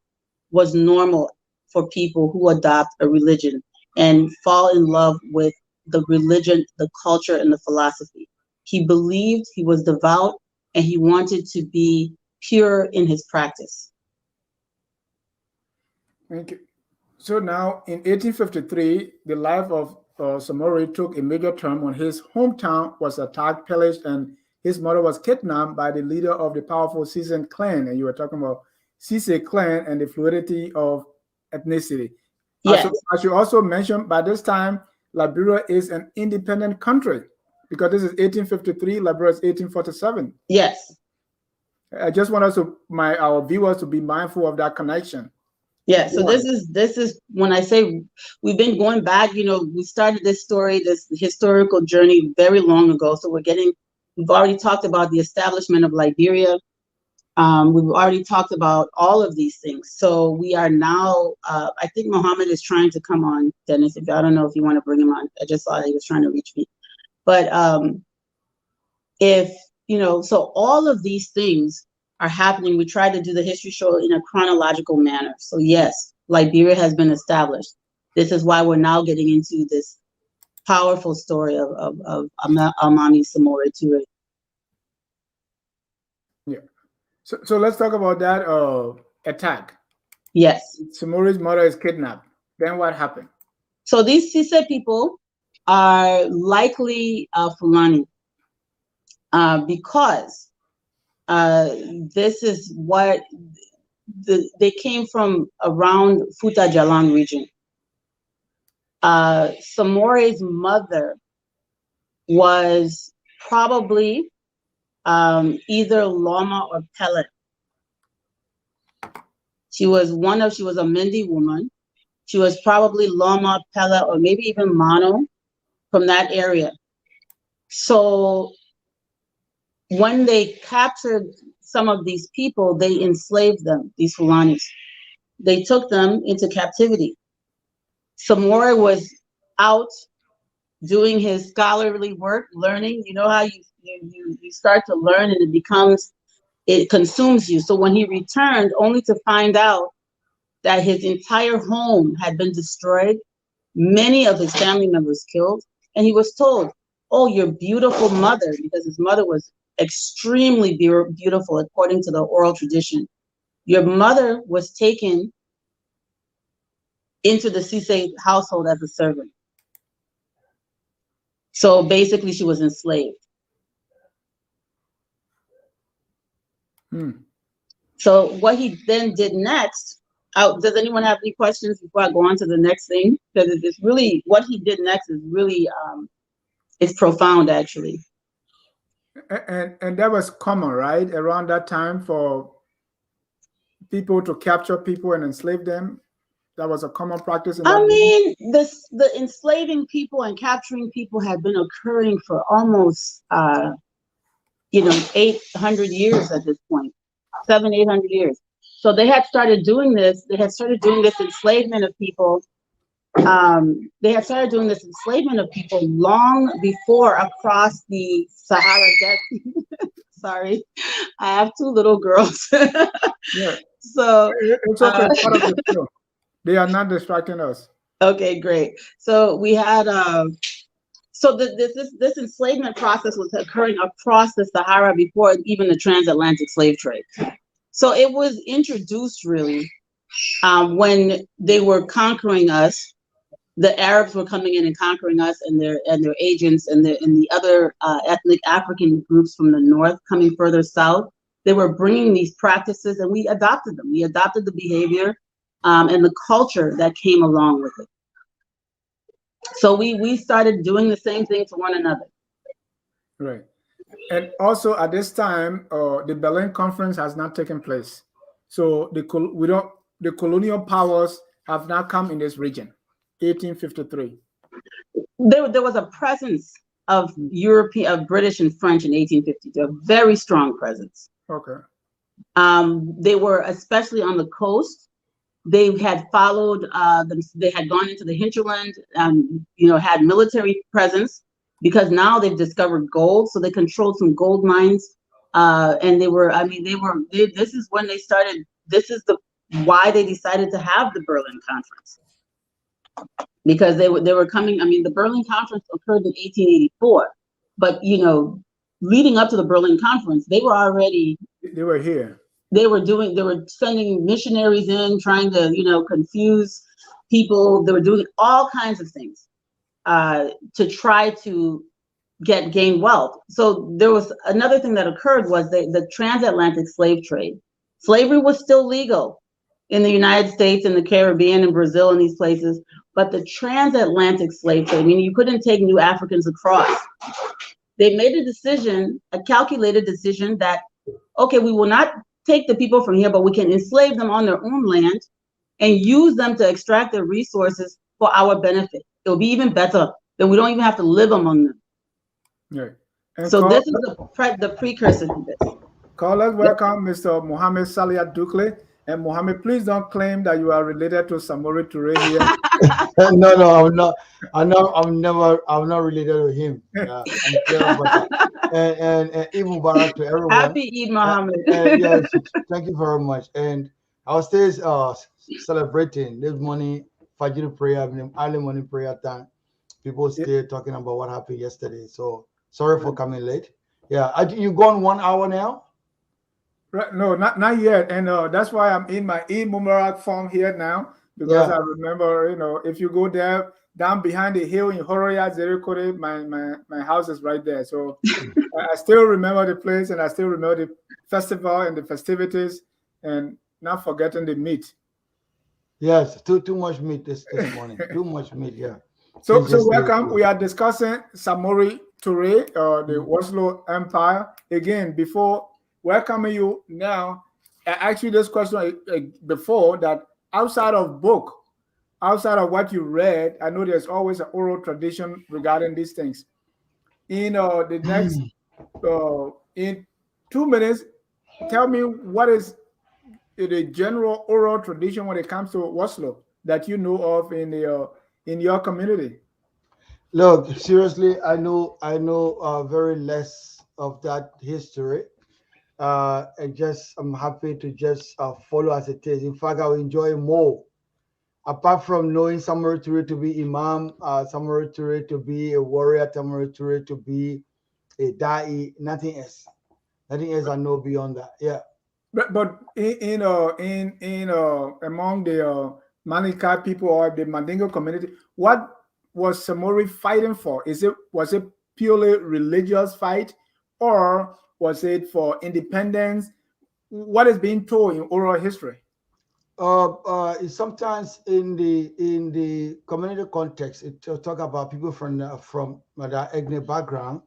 was normal for people who adopt a religion and fall in love with the religion, the culture, and the philosophy. He believed, he was devout, and he wanted to be pure in his practice. Thank you. So now, in 1853, the life of Samore took a major turn when his hometown was attacked, pillaged, and his mother was kidnapped by the leader of the powerful Cecil clan. And you were talking about Cecil clan and the fluidity of ethnicity. Yes. I should also mention, by this time, Liberia is an independent country, because this is 1853, Liberia is 1847. Yes. I just want our viewers to be mindful of that connection. Yeah, so this is when I say we've been going back, we started this story, this historical journey very long ago. So we've already talked about the establishment of Liberia. We've already talked about all of these things. So we are now, I think Mohammed is trying to come on, Dennis. I don't know if you want to bring him on. I just saw he was trying to reach me. But so all of these things are happening. We tried to do the history show in a chronological manner. So yes, Liberia has been established. This is why we're now getting into this powerful story of Amami Samore Toure. Yeah. So let's talk about that attack. Yes. Samore's mother is kidnapped. Then what happened? So these Sise people are likely Fulani because this is what they came from around Futa Jalan region. Samore's mother was probably either Loma or Pellet. She was a Mindi woman. She was probably Loma, Pellet, or maybe even Mano from that area. So when they captured some of these people, they enslaved them, these Fulanis. They took them into captivity. Samore was out doing his scholarly work, learning. You know how you start to learn and it consumes you. So when he returned, only to find out that his entire home had been destroyed, many of his family members killed, and he was told, "Oh, your beautiful mother," because his mother was extremely beautiful according to the oral tradition. Your mother was taken into the Sise household as a servant. So basically she was enslaved. So what he then did next, does anyone have any questions before I go on to the next thing? Because it's really, what he did next is really, it's profound actually. And that was common, right? Around that time for people to capture people and enslave them. That was a common practice. The enslaving people and capturing people had been occurring for almost, 800 years at this point, 800 years. So they had started doing this. They had started doing this enslavement of people. They had started doing this enslavement of people long before across the Sahara Desert. Sorry, I have two little girls. Yeah. So it's okay. Part of the show. They are not distracting us. Okay, great. So we had So this enslavement process was occurring across the Sahara before even the transatlantic slave trade. So it was introduced really when they were conquering us. The Arabs were coming in and conquering us, and their agents and the other ethnic African groups from the north coming further south. They were bringing these practices, and we adopted them. We adopted the behavior and the culture that came along with it. So we started doing the same thing to one another. Right. And also at this time, the Berlin Conference has not taken place. So the colonial powers have not come in this region. 1853. There was a presence of British and French in 1852, a very strong presence. Okay. They were especially on the coast. They had followed them. They had gone into the hinterland, had military presence because now they've discovered gold. So they controlled some gold mines, and this is when they started. This is why they decided to have the Berlin Conference, because they were coming. I mean, the Berlin Conference occurred in 1884, but leading up to the Berlin Conference, they were here. They were sending missionaries in, trying to, confuse people. They were doing all kinds of things to try to gain wealth. So there was another thing that occurred was the transatlantic slave trade. Slavery was still legal in the United States and the Caribbean and Brazil and these places, but the transatlantic slave trade, meaning you couldn't take new Africans across. They made a calculated decision that, okay, we will not take the people from here, but we can enslave them on their own land and use them to extract their resources for our benefit. It'll be even better. Then we don't even have to live among them. Right. So this is the precursor to this. Let's welcome Mr. Mohamed Salia Dukle. And Mohamed, please don't claim that you are related to Samore Toure here. No, I'm not. I'm not related to him. I'm clear about that. And Eid Mubarak to everyone. Happy Eid, Mohammed. Yes, thank you very much. And I was still celebrating this morning, Fajr prayer, early morning prayer time. People still talking about what happened yesterday. So sorry for coming late. Yeah, you gone 1 hour now? Right, no, not yet, and that's why I'm in my Eid Mubarak form here now, because I remember, if you go there down behind the hill in Horoya, Zerikore, my house is right there. So I still remember the place, and I still remember the festival and the festivities, and not forgetting the meat. Yes, too much meat this morning. Too much meat, yeah. So welcome. We are discussing Samore Toure, the Wassoulou Empire. Again, before welcoming you now, I asked you this question before, that outside of book, outside of what you read, I know there's always an oral tradition regarding these things. In the next, in 2 minutes, tell me what is the general oral tradition when it comes to Wassoulou that you know of in your community. Look, seriously, I know very less of that history. I'm happy to just follow as it is. In fact, I will enjoy more. Apart from knowing Samore Toure to be Imam, Samore Toure to be a warrior, Samore Toure to be a da'i, nothing else. Nothing else I know beyond that. Yeah. But in among the Mandinka people or the Mandinka community, what was Samore fighting for? Was it purely religious fight, or was it for independence? What is being told in oral history? Sometimes in the community context, it talk about people from that ethnic background.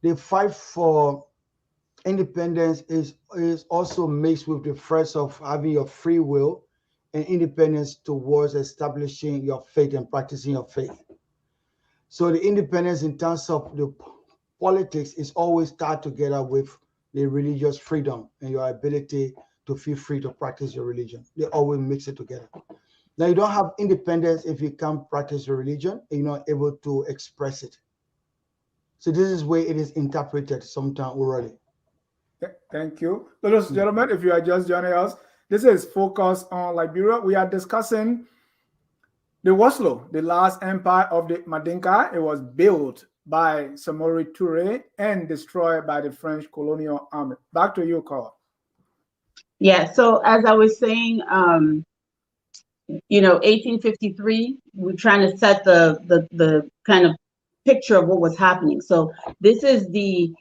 They fight for independence is also mixed with the threats of having your free will and independence towards establishing your faith and practicing your faith. So the independence in terms of the politics is always tied together with the religious freedom and your ability to feel free to practice your religion. They always mix it together. Now, you don't have independence if you can't practice your religion and you're not able to express it. So this is where it is interpreted sometimes orally. Thank you. Ladies and gentlemen, if you are just joining us, this is Focus on Liberia. We are discussing The Wassoulou, the last empire of the Mandinka, it was built by Samore Toure and destroyed by the French colonial army. Back to you, Carl. Yeah, so as I was saying, 1853, we're trying to set the kind of picture of what was happening. So this is the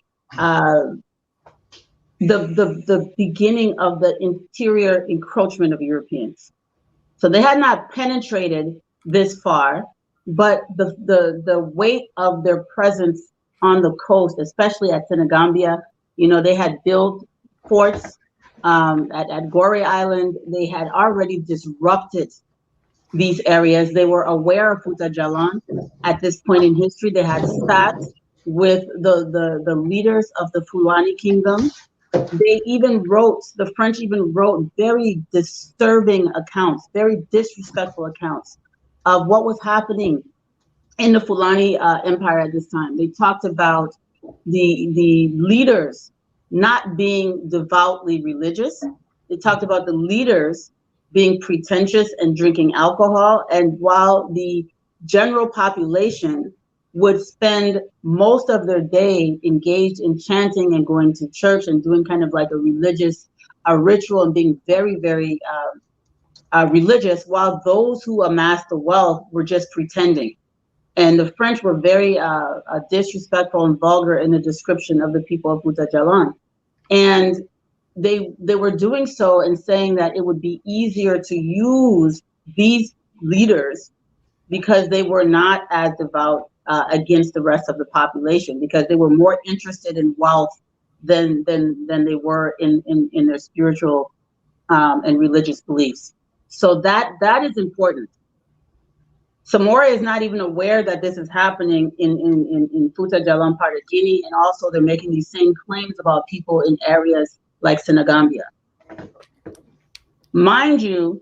beginning of the interior encroachment of Europeans. So they had not penetrated this far, but the weight of their presence on the coast, especially at Senegambia, they had built forts at Gorée Island. They had already disrupted these areas. They were aware of Fouta Djallon at this point in history. They had sat with the leaders of the Fulani kingdom. The French even wrote very disturbing accounts, very disrespectful accounts of what was happening in the Fulani Empire at this time. They talked about the leaders not being devoutly religious. They talked about the leaders being pretentious and drinking alcohol. And while the general population would spend most of their day engaged in chanting and going to church and doing kind of like a ritual and being very, very religious, while those who amassed the wealth were just pretending. And the French were very disrespectful and vulgar in the description of the people of Fouta Djallon. And they were doing so and saying that it would be easier to use these leaders because they were not as devout against the rest of the population, because they were more interested in wealth than they were in their spiritual and religious beliefs. So that is important. Samora is not even aware that this is happening in Fouta Djallon, part of Guinea, and also they're making these same claims about people in areas like Senegambia. Mind you,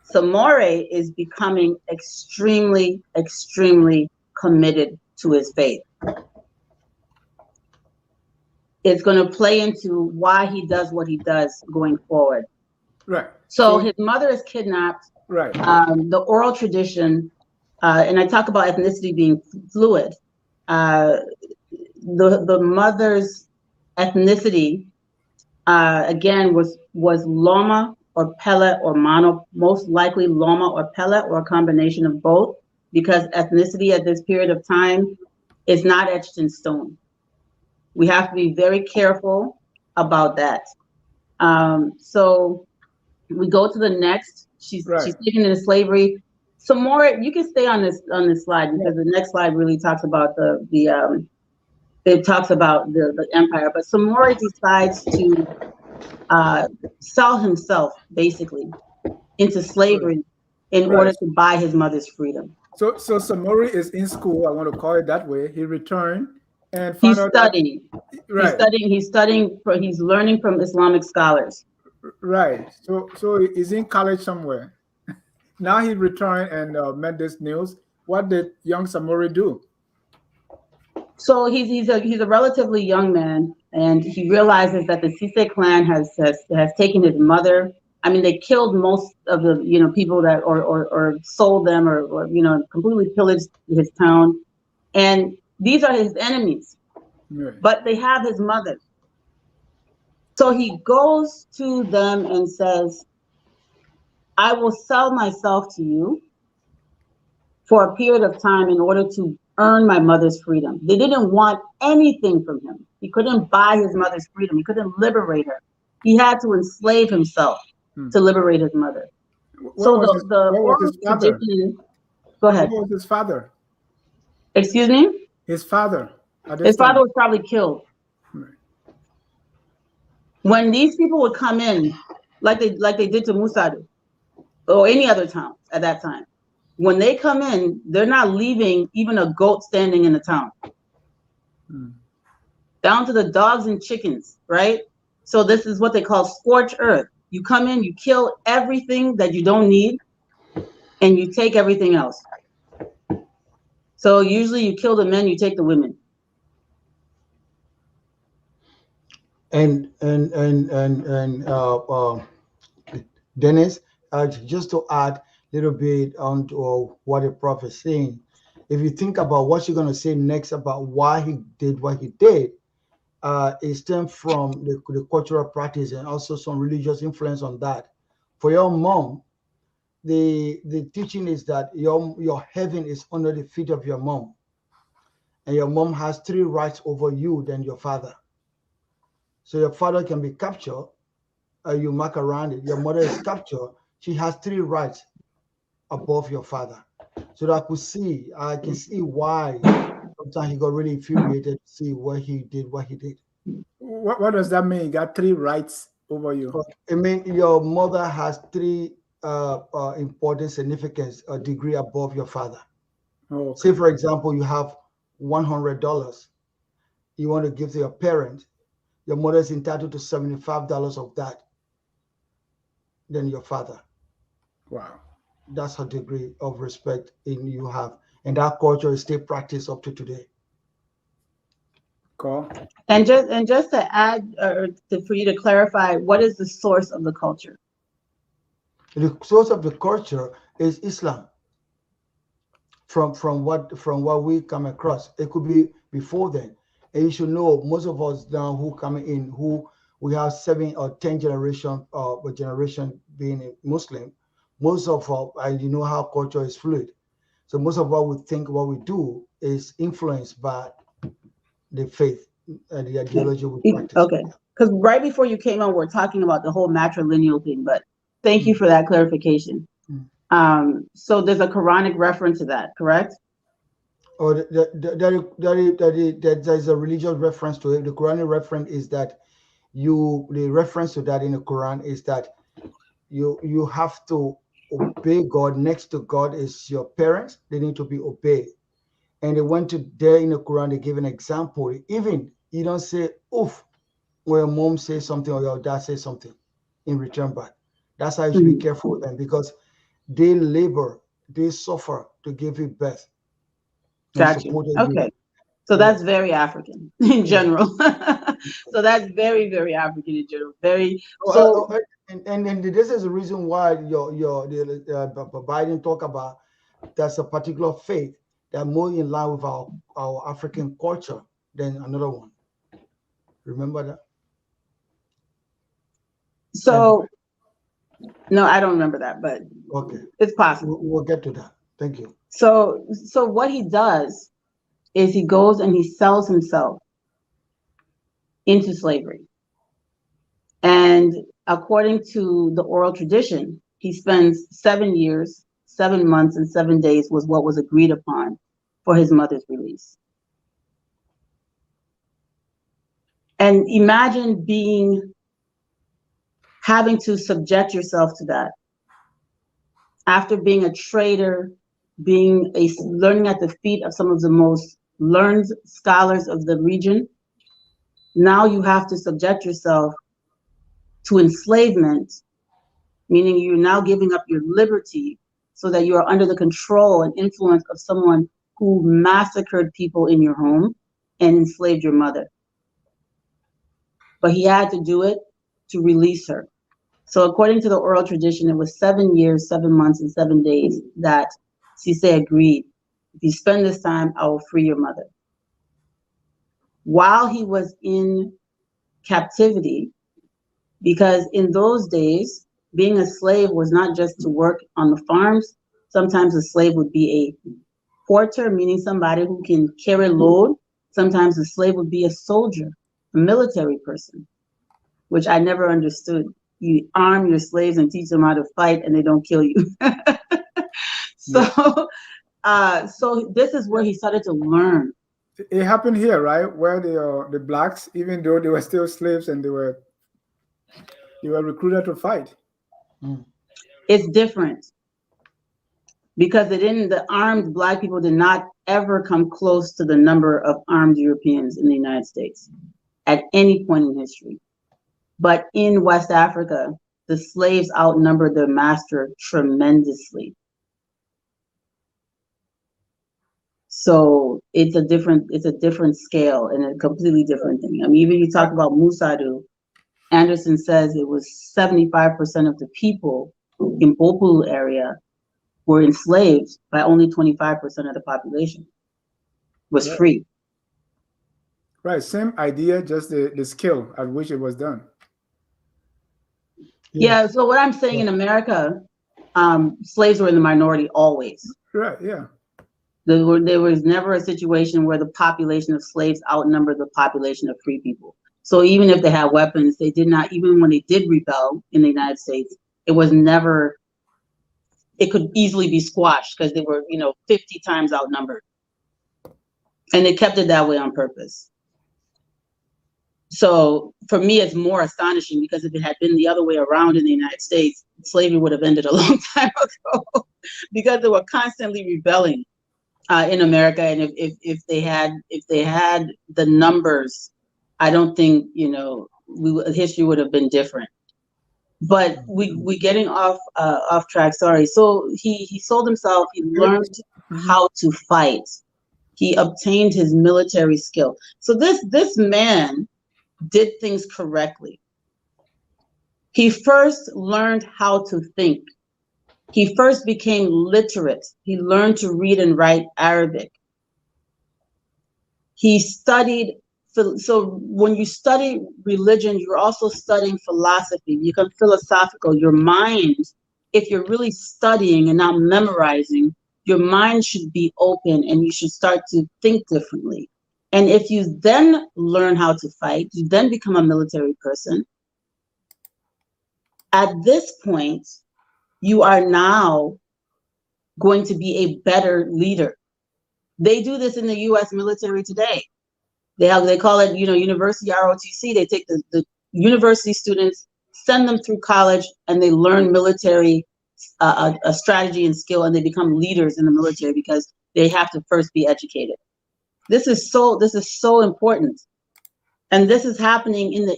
Samore is becoming extremely, extremely committed to his faith. It's going to play into why he does what he does going forward. Right. So his mother is kidnapped. Right. The oral tradition, and I talk about ethnicity being fluid. The mother's ethnicity, again, was Loma or Pele or Mono, most likely Loma or Pele, or a combination of both, because ethnicity at this period of time is not etched in stone. We have to be very careful about that. So we go to the next. She's taken into slavery. Some more. You can stay on this slide, because the next slide really talks about the empire. But Samore decides to sell himself basically into slavery in order to buy his mother's freedom. So Samore is in school. I want to call it that way. He returned and he's studying. He's studying. He's learning from Islamic scholars. Right. So he's in college somewhere. Now he returned and met this news. What did young Samore do? So he's a relatively young man, and he realizes that the Cisse clan has taken his mother. I mean, they killed most of the people that or sold them or completely pillaged his town, and these are his enemies. Right. But they have his mother. So he goes to them and says, I will sell myself to you for a period of time in order to earn my mother's freedom. They didn't want anything from him. He couldn't buy his mother's freedom. He couldn't liberate her. He had to enslave himself to liberate his mother. What was his father? Go ahead. What was his father? Excuse me? His father. His father was probably killed. When these people would come in, like they did to Musadu or any other town at that time, when they come in, they're not leaving even a goat standing in the town. Down to the dogs and chickens, right? So this is what they call scorched earth. You come in, you kill everything that you don't need, and you take everything else. So usually you kill the men, you take the women. And Dennis, just to add, little bit on what the prophet is saying. If you think about what you're going to say next about why he did what he did, it stems from the cultural practice and also some religious influence on that. For your mom, the teaching is that your heaven is under the feet of your mom, and your mom has 3 rights over you than your father. So your father can be captured, you mark around it. Your mother is captured, she has 3 rights above your father. So that I can see why sometimes he got really infuriated to see what he did. What does that mean? You got 3 rights over you. I mean, your mother has 3 important significance degree above your father. Oh, okay. Say, for example, you have $100 you want to give to your parent. Your mother is entitled to $75 of that than your father. Wow. That's a degree of respect you have. And that culture is still practiced up to today. Cool. And just to add, for you to clarify, what is the source of the culture? The source of the culture is Islam. From what we come across, it could be before then. And you should know, most of us now who come in, who we have 7 or 10 generation being a Muslim, most of you know how culture is fluid. So most of what we think, what we do is influenced by the faith and the ideology we practice. Okay, because right before you came on, we're talking about the whole matrilineal thing, but thank you for that clarification. So there's a Quranic reference to that, correct? Or there's a religious reference to it. The Quranic reference is that the reference to that in the Quran is that you have to obey God. Next to God is your parents. They need to be obeyed. And they went to there in the Quran, they give an example. Even you don't say oof when your mom says something or your dad says something in return back. That's how you should be careful with them, because they labor, they suffer to give you birth. Gotcha. Okay. So that's very African in general. So that's very, very African in general. Very so. And this is the reason why Biden talk about that's a particular faith that more in line with our African culture than another one. Remember that? So no, I don't remember that, but okay, it's possible. We'll get to that. Thank you. So what he does is he goes and he sells himself into slavery. And according to the oral tradition, he spends 7 years, 7 months, and 7 days was what was agreed upon for his mother's release. And imagine having to subject yourself to that. After being a trader, learning at the feet of some of the most learned scholars of the region, now you have to subject yourself to enslavement, meaning you're now giving up your liberty so that you are under the control and influence of someone who massacred people in your home and enslaved your mother. But he had to do it to release her. So according to the oral tradition, it was 7 years, 7 months, and 7 days that Cisse agreed. If you spend this time, I will free your mother. While he was in captivity, because in those days, being a slave was not just to work on the farms. Sometimes a slave would be a porter, meaning somebody who can carry load. Sometimes a slave would be a soldier, a military person, which I never understood. You arm your slaves and teach them how to fight, and they don't kill you. So this is where he started to learn. It happened here, right? Where the blacks, even though they were still slaves and they were recruited to fight. It's different because the armed black people did not ever come close to the number of armed Europeans in the United States at any point in history. But in West Africa, the slaves outnumbered their master tremendously. So it's a different scale and a completely different thing. I mean, even you talk about Musadu, Anderson says it was 75% of the people in Bopulu area were enslaved by only 25% of the population was free. Right, same idea, just the skill at which it was done. Yeah, so what I'm saying in America, slaves were in the minority always. Right, yeah. There was never a situation where the population of slaves outnumbered the population of free people. So even if they had weapons, they did not, even when they did rebel in the United States, it was never, it could easily be squashed because they were, 50 times outnumbered. And they kept it that way on purpose. So for me, it's more astonishing because if it had been the other way around in the United States, slavery would have ended a long time ago because they were constantly rebelling in America. And if they had the numbers, I don't think, history would have been different. But we getting off track. Sorry. So he sold himself. He learned how to fight. He obtained his military skill. So this man did things correctly. He first learned how to think. He first became literate. He learned to read and write Arabic. He studied. So when you study religion, you're also studying philosophy. You become philosophical. Your mind, if you're really studying and not memorizing, your mind should be open and you should start to think differently. And if you then learn how to fight, you then become a military person. At this point, you are now going to be a better leader. They do this in the US military today. They call it, University ROTC. They take the university students, send them through college, and they learn military a strategy and skill, and they become leaders in the military because they have to first be educated. This is so important, and this is happening in the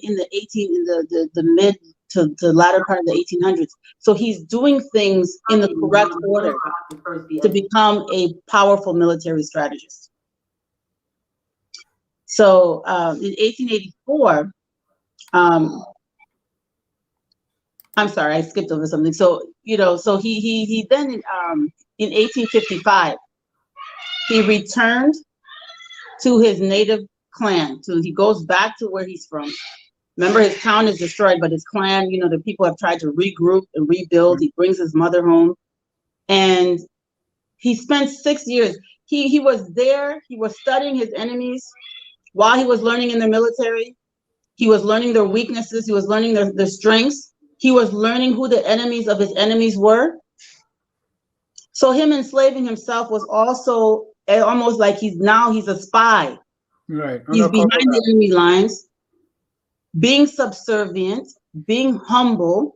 mid to the latter part of the 1800s. So he's doing things in the correct order to become a powerful military strategist. So in 1884, I'm sorry, I skipped over something. So so he then in 1855 he returned to his native clan. So he goes back to where he's from. Remember, his town is destroyed, but his clan, the people have tried to regroup and rebuild. He brings his mother home, and he spent 6 years. He was there. He was studying his enemies while he was learning in the military. He was learning their weaknesses. He was learning their strengths. He was learning who the enemies of his enemies were. So him enslaving himself was also almost like he's a spy. Right. He's behind the enemy lines, being subservient, being humble,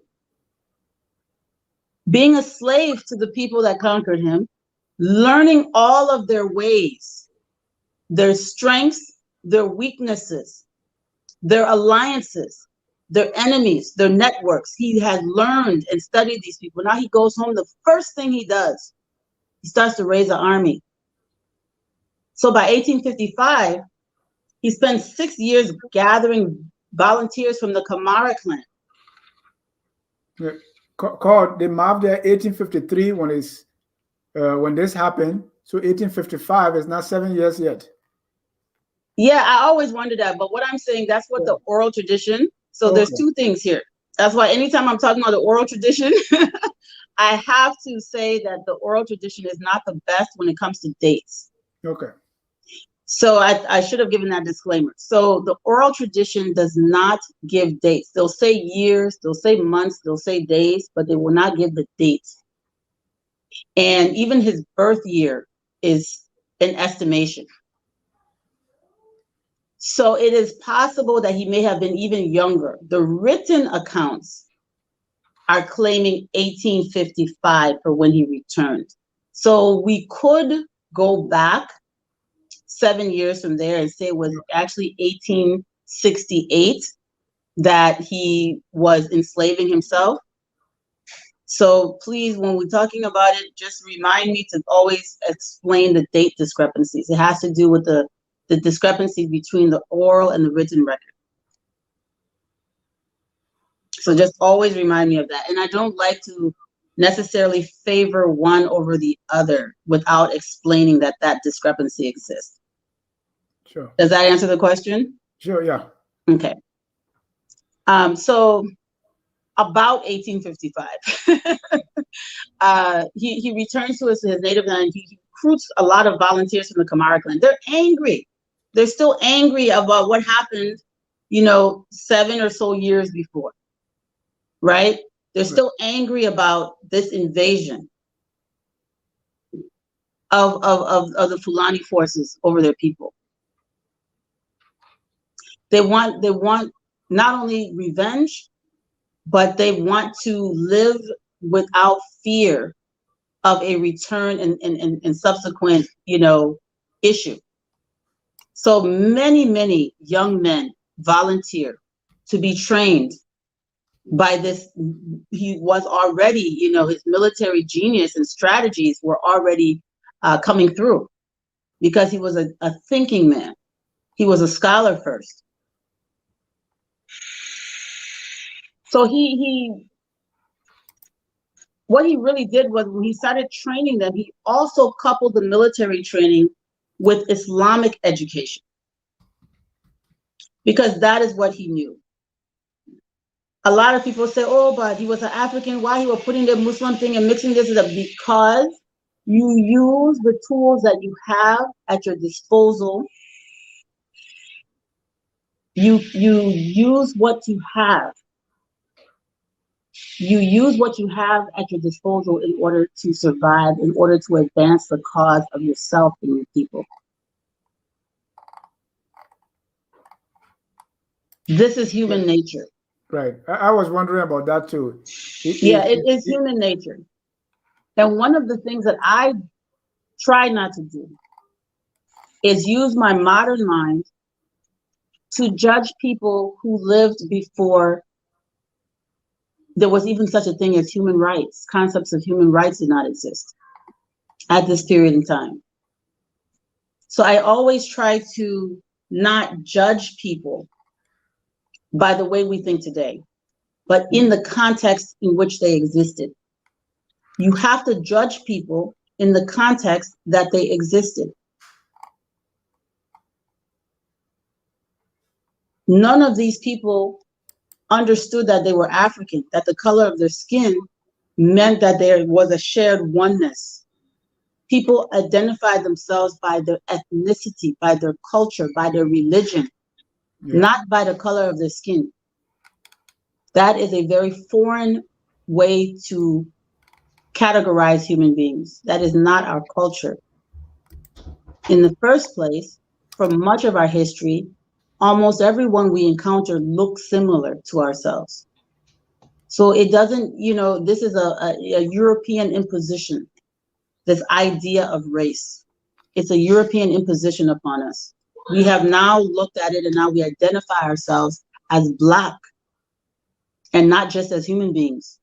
being a slave to the people that conquered him, learning all of their ways, their strengths, their weaknesses, their alliances, their enemies, their networks. He has learned and studied these people. Now he goes home. The first thing he does, he starts to raise an army. So by 1855, he spent 6 years gathering volunteers from the Kamara clan. Yeah. Called the map there 1853 when this happened. So 1855 is not 7 years yet. Yeah, I always wondered that. But what I'm saying, that's what the oral tradition. So there's two things here. That's why anytime I'm talking about the oral tradition, I have to say that the oral tradition is not the best when it comes to dates. Okay. So I should have given that disclaimer. So the oral tradition does not give dates. They'll say years, they'll say months, they'll say days, but they will not give the dates. And even his birth year is an estimation. So it is possible that he may have been even younger. The written accounts are claiming 1855 for when he returned. So we could go back 7 years from there and say it was actually 1868 that he was enslaving himself. So please, when we're talking about it, just remind me to always explain the date discrepancies. It has to do with the discrepancy between the oral and the written record. So just always remind me of that. And I don't like to necessarily favor one over the other without explaining that that discrepancy exists. Sure. Does that answer the question? Sure, yeah. Okay. So about 1855, he returns to his native land. He recruits a lot of volunteers from the Camara clan. They're angry. They're still angry about what happened, 7 or so years before, right? They're still angry about this invasion of the Fulani forces over their people. They want not only revenge, but they want to live without fear of a return and subsequent, issue. So many young men volunteer to be trained by this. He was already, his military genius and strategies were already coming through because he was a thinking man. He was a scholar first. So what he really did was when he started training them, he also coupled the military training with Islamic education because that is what he knew. A lot of people say, oh, but he was an African. Why he was putting the Muslim thing and mixing this? Because you use the tools that you have at your disposal. You use what you have. You use what you have at your disposal in order to survive, in order to advance the cause of yourself and your people. This is human nature. Right. I was wondering about that too. It is human nature. And one of the things that I try not to do is use my modern mind to judge people who lived before there was even such a thing as human rights. Concepts of human rights did not exist at this period in time. So I always try to not judge people by the way we think today, but in the context in which they existed. You have to judge people in the context that they existed. None of these people understood that they were African, that the color of their skin meant that there was a shared oneness. People identified themselves by their ethnicity, by their culture, by their religion, not by the color of their skin. That is a very foreign way to categorize human beings. That is not our culture. In the first place, for much of our history, almost everyone we encounter looks similar to ourselves. So it doesn't, this is a European imposition, this idea of race. It's a European imposition upon us. We have now looked at it and now we identify ourselves as Black and not just as human beings.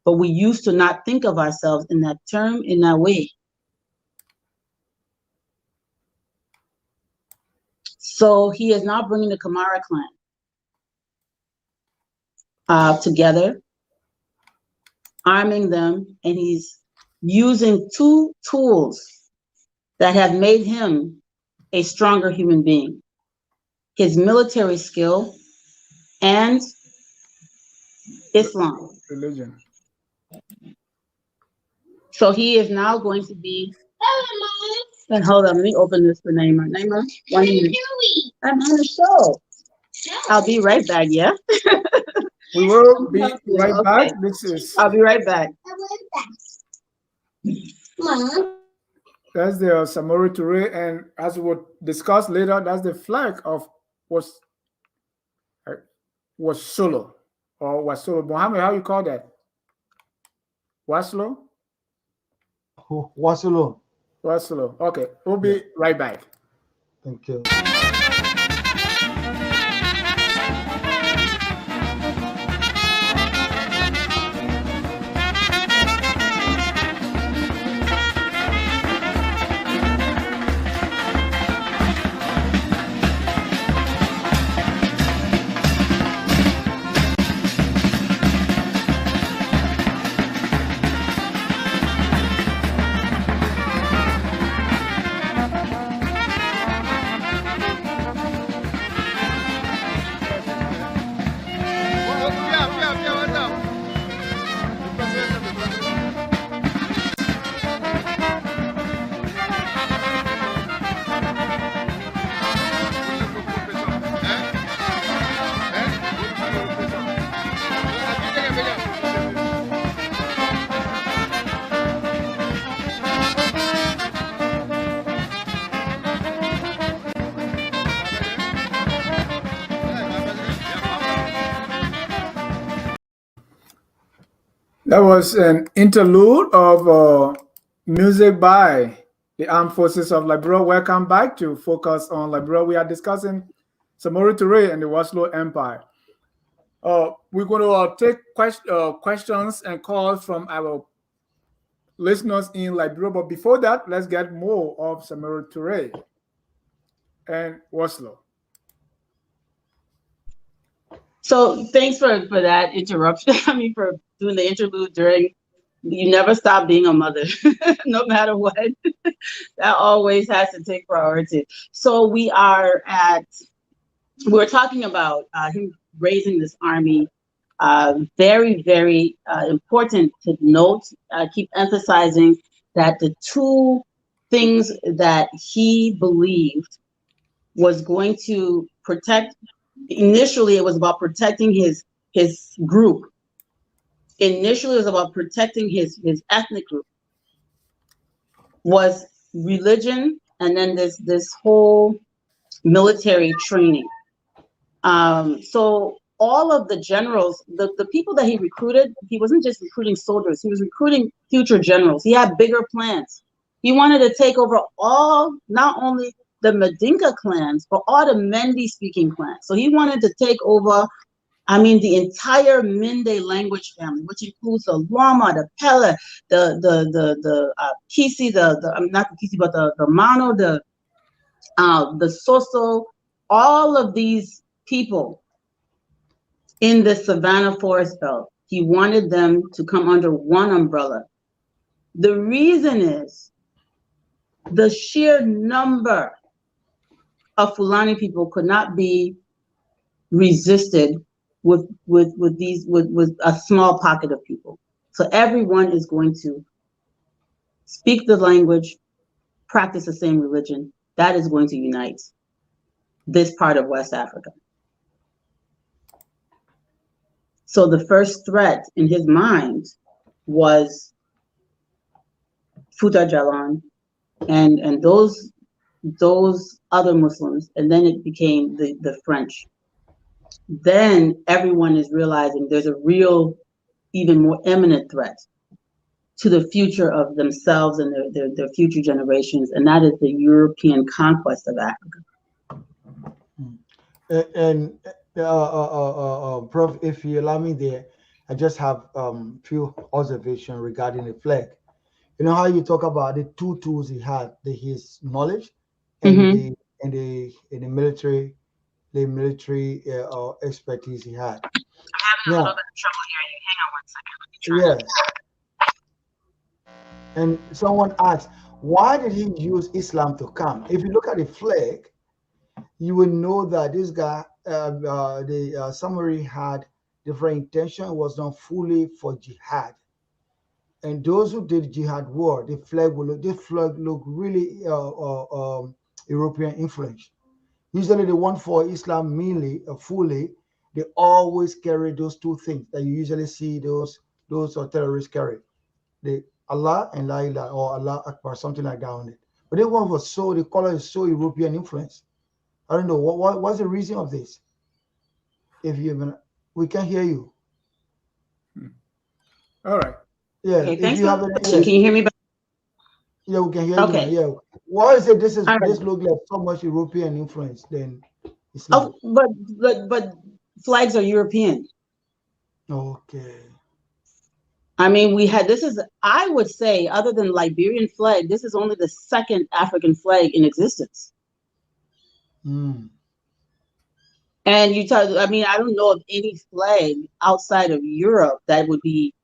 But we used to not think of ourselves in that term, in that way. So he is now bringing the Camara clan together, arming them, and he's using two tools that have made him a stronger human being: his military skill and Islam. Religion. So he is now going to be. And hold on, let me open this for Naima. Naima, 1 minute. I'm on the show. I'll be right back, yeah? We will be right back. I'll be right back. Mom. That's the Samore Toure, and as we'll discuss later, that's the flag of Wassoulou or Wassoulou. Mohammed, how you call that? Wassoulou? Wassoulou. Wassoulou. Okay, we'll be right back. Thank you. That was an interlude of music by the Armed Forces of Liberia. Welcome back to Focus on Liberia. We are discussing Samore Toure and the Wassoulou Empire. We're going to take questions and calls from our listeners in Liberia. But before that, let's get more of Samore Toure and Wassoulou. So thanks for that interruption. I mean, for doing the interlude during. You never stop being a mother, no matter what. That always has to take priority. So we're talking about him raising this army. Very, very important to note. Keep emphasizing that the two things that he believed was going to protect. Initially, it was about protecting his group. Initially, it was about protecting his ethnic group. Was religion, and then this whole military training. So all of the generals, the people that he recruited, he wasn't just recruiting soldiers, he was recruiting future generals. He had bigger plans. He wanted to take over all, not only the Mandinka clans, but all the Mende speaking clans. So he wanted to take over, the entire Mende language family, which includes the Lama, the Pele, the Kisi, not the Kisi, but the Mano, the Soso, all of these people in the Savannah Forest Belt. He wanted them to come under one umbrella. The reason is the sheer number of Fulani people could not be resisted with a small pocket of people. So everyone is going to speak the language, practice the same religion. That is going to unite this part of West Africa. So the first threat in his mind was Futa Jalan and those other Muslims, and then it became the French. Then everyone is realizing there's a real, even more imminent threat to the future of themselves and their future generations, and that is the European conquest of Africa. And Prof, if you allow me there, I just have few observations regarding the flag. You know how you talk about the two tools he had, his knowledge and the military expertise he had. I'm having a little bit of trouble hearing you. Hang on 1 second. Yeah. And someone asked, why did he use Islam to come? If you look at the flag, you will know that this guy, the summary had different intention. It was not fully for jihad. And those who did jihad war, the flag look really European influence. Usually the one for Islam mainly, fully, they always carry those two things that you usually see those terrorists carry. The Allah and La ilaha, or Allah Akbar, something like that on it. But the one was the color is so European influence. I don't know what's the reason of this. If we can hear you. All right. Yeah. Okay, if you have can you hear me back? Yeah, we can hear okay. you. Yeah. Why is it this look like so much European influence then Islam? Oh, but flags are European. Okay. I would say, other than Liberian flag, this is only the second African flag in existence. Mm. And I don't know of any flag outside of Europe that would be,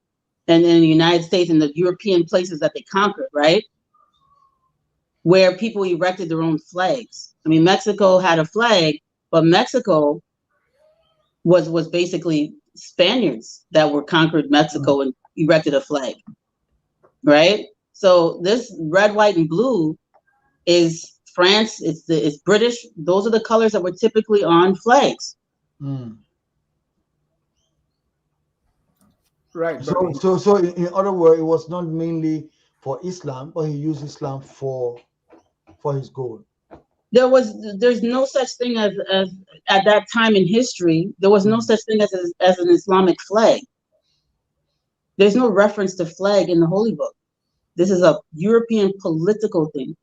and in the United States and the European places that they conquered, right? Where people erected their own flags. Mexico had a flag, but Mexico was basically Spaniards that were conquered Mexico and erected a flag, right? So this red, white, and blue is France. It's British. Those are the colors that were typically on flags. Mm. Right. So in other words, it was not mainly for Islam, but he used Islam for his goal. There's no such thing as at that time in history, there was no such thing as an Islamic flag. There's no reference to flag in the Holy Book. This is a European political thing.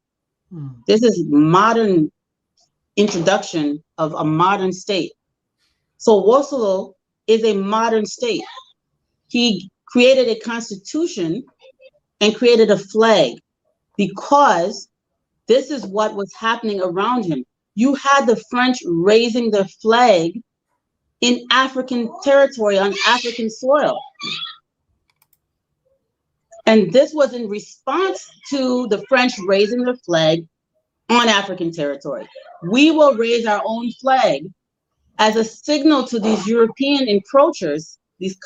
This is modern introduction of a modern state. So Wassoulou is a modern state. He created a constitution and created a flag because this is what was happening around him. You had the French raising their flag in African territory, on African soil. And this was in response to the French raising their flag on African territory. We will raise our own flag as a signal to these European encroachers, these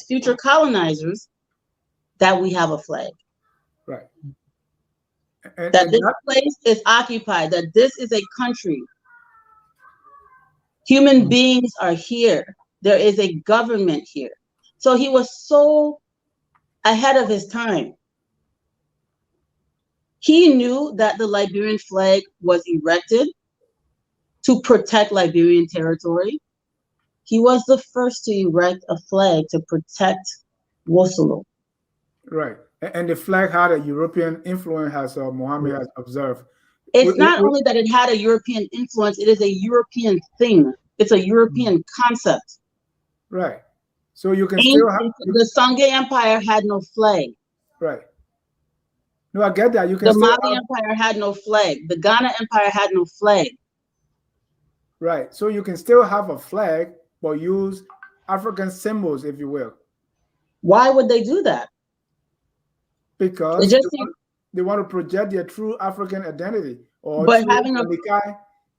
future colonizers, that we have a flag. Right. That this place is occupied, that this is a country. Human beings are here. There is a government here. So he was so ahead of his time. He knew that the Liberian flag was erected to protect Liberian territory. He was the first to erect a flag to protect Wassoulou. Right. And the flag had a European influence, as Mohammed has observed. It's not only that it had a European influence, it is a European thing. It's a European concept. Right. So you can still have... The Sangye Empire had no flag. Right. No, I get that. You can the Mali Empire had no flag. The Ghana Empire had no flag. Right. So you can still have a flag, but use African symbols, if you will. Why would they do that? Because they want to project their true African identity or having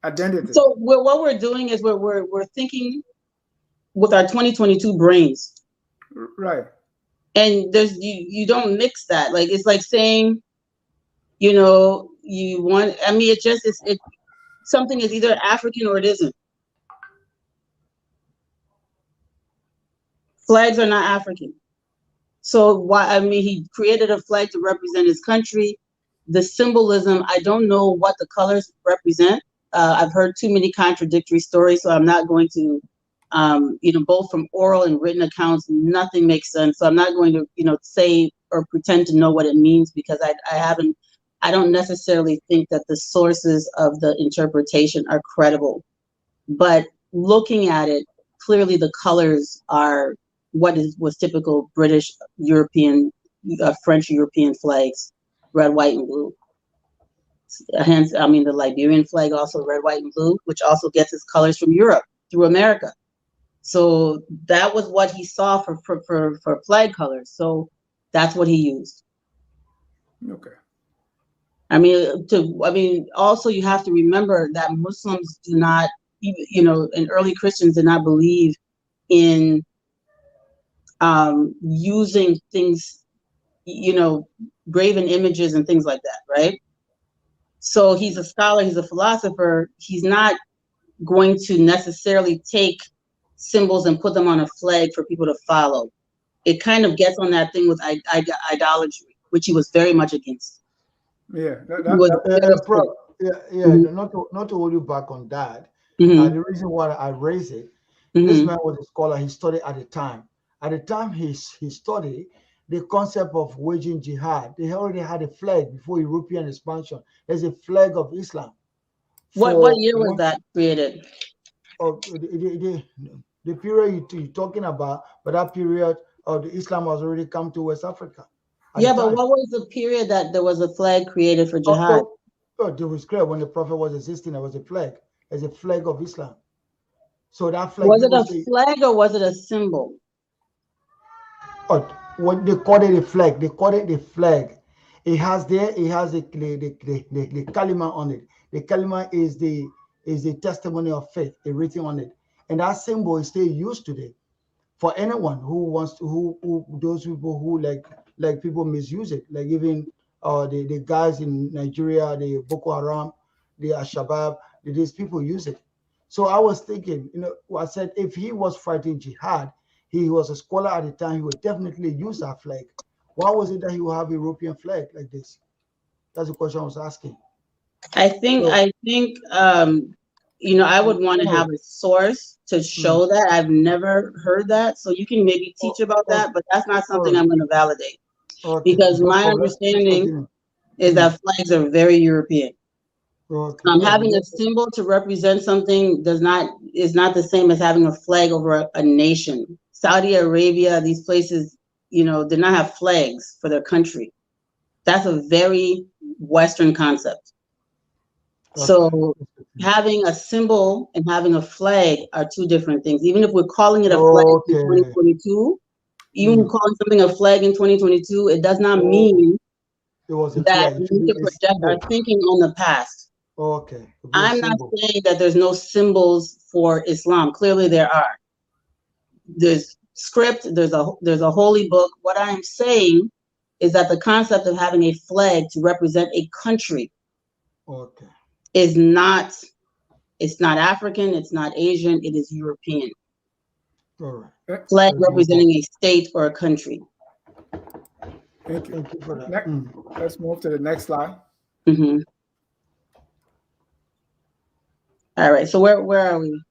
identity. So what we're doing is we're thinking with our 2022 brains. Right. And there's you don't mix that. Like it's like saying, you know, you want. I mean, something is either African or it isn't. Flags are not African. So why? I mean, he created a flag to represent his country. The symbolism, I don't know what the colors represent. I've heard too many contradictory stories, so I'm not going to. Both from oral and written accounts, nothing makes sense. So I'm not going to, say or pretend to know what it means because I don't necessarily think that the sources of the interpretation are credible. But looking at it, clearly the colors are what was typical British, European, French European flags, red, white, and blue. Hence, I mean, the Liberian flag also red, white, and blue, which also gets its colors from Europe through America. So that was what he saw for flag colors. So that's what he used. Okay. I mean, also you have to remember that Muslims do not, and early Christians did not believe in using things, graven images and things like that, right? So he's a scholar, he's a philosopher. He's not going to necessarily take symbols and put them on a flag for people to follow. It kind of gets on that thing with idolatry, which he was very much against. Yeah, Mm-hmm. Not to hold you back on that. Mm-hmm. The reason why I raise it, Mm-hmm. this man was a scholar. He studied at the time. At the time he studied the concept of waging jihad. They already had a flag before European expansion. There's a flag of Islam. What year was that created? The period you're talking about, but that period of the Islam was already come to West Africa. Yeah, but what was the period that there was a flag created for jihad? It was clear when the Prophet was existing, there was a flag. There's a flag of Islam. So that flag was it a flag or was it a symbol? What they call it a flag. They call it the flag. It has the kalima on it. The kalima is the testimony of faith, written on it. And that symbol is still used today for anyone who wants to, who those people who like people misuse it, like even the guys in Nigeria, the Boko Haram, the Al-Shabaab, these people use it. So I was thinking, I said if he was fighting jihad, he was a scholar at the time, he would definitely use that flag. Why was it that he would have a European flag like this? That's the question I was asking. I think you know, I would want to have a source to show that. I've never heard that. So you can maybe teach about that, but that's not something I'm going to validate. Okay. Because No my problem. Let's understanding continue. is that flags are very European. Okay. Having a symbol to represent something is not the same as having a flag over a nation. Saudi Arabia, these places, you know, did not have flags for their country. That's a very Western concept. Okay. So having a symbol and having a flag are two different things. Even if we're calling it a flag in 2022, even calling something a flag in 2022, it does not mean it was a that flag. we It should need be to a project our symbol. thinking on the past. Okay. I'm not saying that there's no symbols for Islam. Clearly there are. There's script, there's a holy book. What I'm saying is that the concept of having a flag to represent a country is not, it's not African, it's not Asian, it is European. All right. Flag representing a state or a country. Thank you. Thank you for that. Let's move to the next slide. All right, so where are we?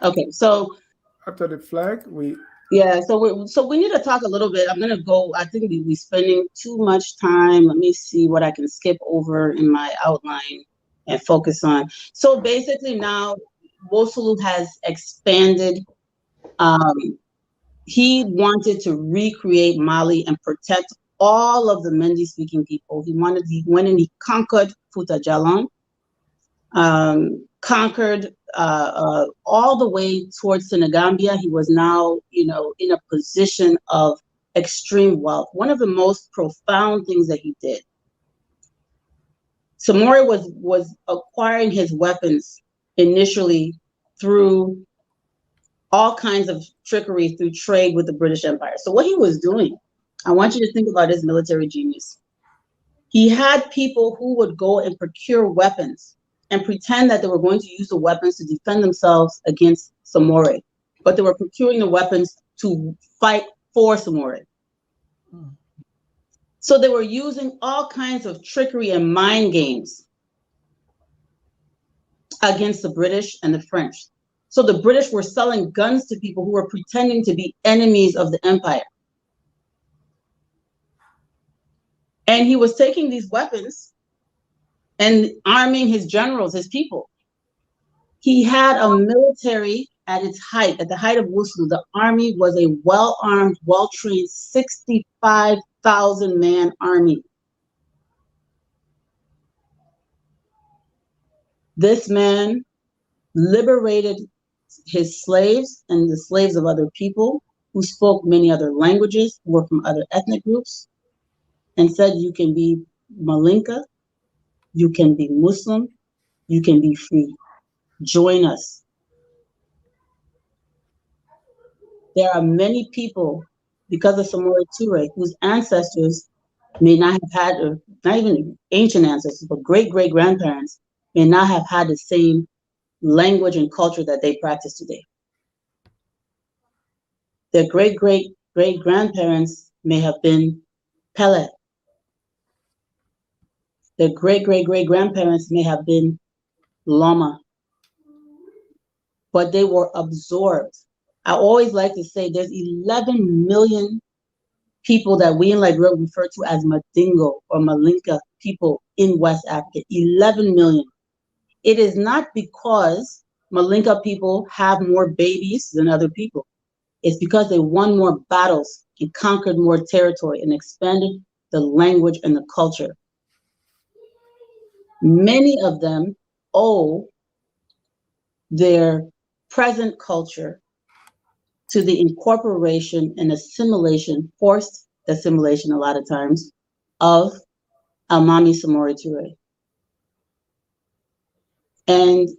Okay, so after the flag, we need to talk a little bit. I'm gonna go. I think we're spending too much time. Let me see what I can skip over in my outline and focus on. So basically, now Wassoulou has expanded. He wanted to recreate Mali and protect all of the Mende-speaking people. He went and he conquered Fouta Djallon. Conquered all the way towards Senegambia. He was now, you know, in a position of extreme wealth. One of the most profound things that he did. Samore was acquiring his weapons initially through all kinds of trickery, through trade with the British Empire. So what he was doing, I want you to think about his military genius. He had people who would go and procure weapons and pretend that they were going to use the weapons to defend themselves against Samore, but they were procuring the weapons to fight for Samore. So they were using all kinds of trickery and mind games against the British and the French. So the British were selling guns to people who were pretending to be enemies of the empire. And he was taking these weapons and arming his generals, his people. He had a military at its height, at the height of Wassoulou. The army was a well-armed, well-trained 65,000 man army. This man liberated his slaves and the slaves of other people who spoke many other languages, who were from other ethnic groups, and said, you can be Mandinka, you can be Muslim, you can be free. Join us. There are many people, because of Samore Toure, whose ancestors may not have had, or not even ancient ancestors, but great-great-grandparents may not have had the same language and culture that they practice today. Their great-great-great-grandparents may have been Pele. Their great-great-great-grandparents may have been Loma. But they were absorbed. I always like to say there's 11 million people that we in Liberia refer to as Mandingo or Mandinka people in West Africa, 11 million. It is not because Mandinka people have more babies than other people. It's because they won more battles and conquered more territory and expanded the language and the culture. Many of them owe their present culture to the incorporation and assimilation, forced assimilation a lot of times, of Almami Samore Toure. And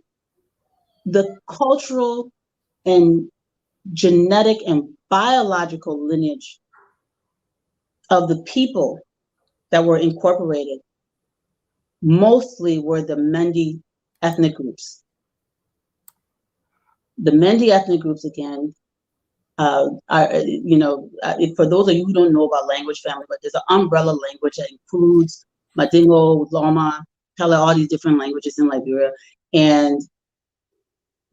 the cultural and genetic and biological lineage of the people that were incorporated mostly were the Mende ethnic groups. The Mende ethnic groups, again, are, for those of you who don't know about language family, but there's an umbrella language that includes Mandingo, Loma, Pele, all these different languages in Liberia. and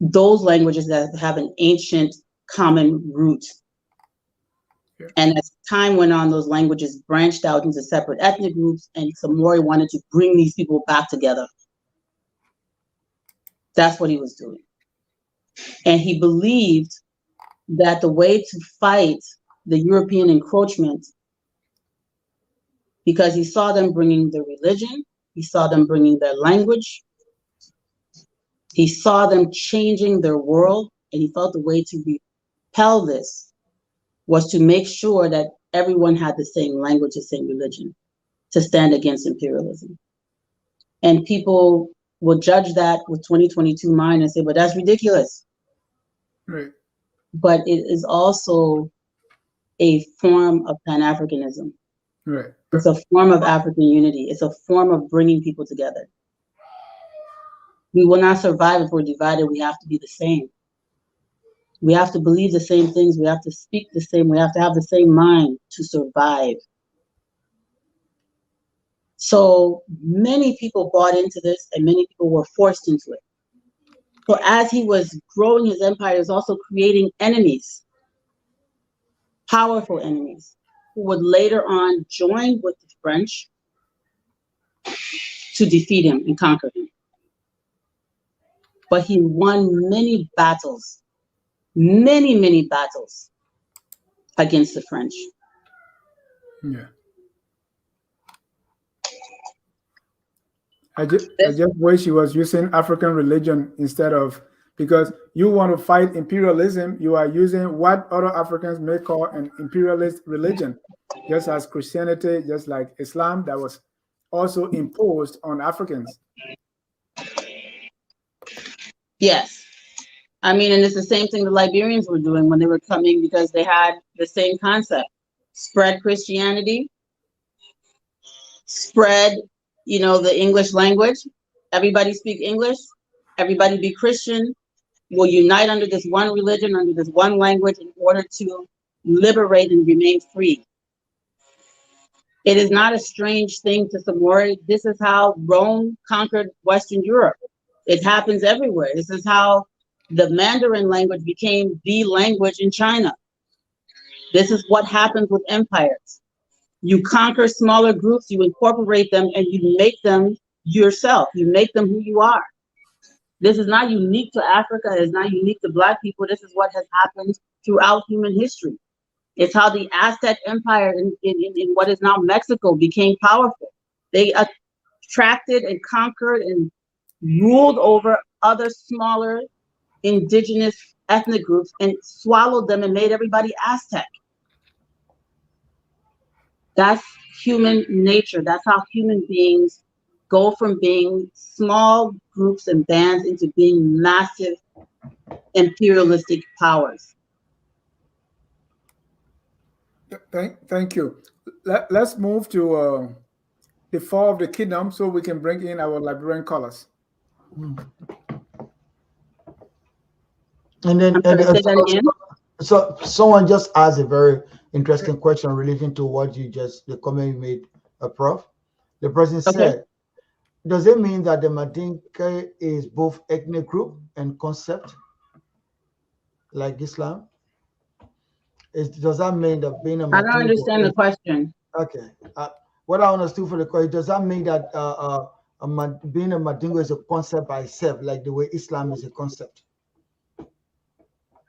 those languages that have an ancient common root. Yeah. And as time went on, those languages branched out into separate ethnic groups, and Samore wanted to bring these people back together. That's what he was doing. And he believed that the way to fight the European encroachment, because he saw them bringing their religion, he saw them bringing their language, he saw them changing their world, and he felt the way to repel this was to make sure that everyone had the same language, the same religion, to stand against imperialism. And people will judge that with 2022 mind and say, but that's ridiculous. Right. But it is also a form of Pan-Africanism. Right. It's a form of African unity. It's a form of bringing people together. We will not survive if we're divided. We have to be the same. We have to believe the same things. We have to speak the same. We have to have the same mind to survive. So many people bought into this, and many people were forced into it. So as he was growing his empire, he was also creating enemies, powerful enemies, who would later on join with the French to defeat him and conquer him. But he won many battles, many battles against the French. Yeah. I just wish he was using African religion instead of, because you want to fight imperialism, you are using what other Africans may call an imperialist religion, just as Christianity, just like Islam, that was also imposed on Africans. Yes. I mean, and it's the same thing the Liberians were doing when they were coming, because they had the same concept. Spread Christianity, spread, the English language. Everybody speak English. Everybody be Christian. We'll unite under this one religion, under this one language, in order to liberate and remain free. It is not a strange thing to Samore. This is how Rome conquered Western Europe. It happens everywhere. This is how the Mandarin language became the language in China. This is what happens with empires. You conquer smaller groups, you incorporate them, and you make them yourself. You make them who you are. This is not unique to Africa. It's not unique to Black people. This is what has happened throughout human history. It's how the Aztec Empire in what is now Mexico became powerful. They attracted and conquered and ruled over other smaller indigenous ethnic groups and swallowed them and made everybody Aztec. That's human nature. That's how human beings go from being small groups and bands into being massive imperialistic powers. Thank you. Let's move to the fall of the kingdom so we can bring in our Liberian callers. And then, so someone just asked a very interesting question relating to what the comment you made, Prof. The person said, does it mean that the Mandinka is both ethnic group and concept, like Islam? Does that mean that being a Mandinka? I don't understand the question. Okay. What I understood for the question, does that mean that being a Mandinka is a concept by itself, like the way Islam is a concept?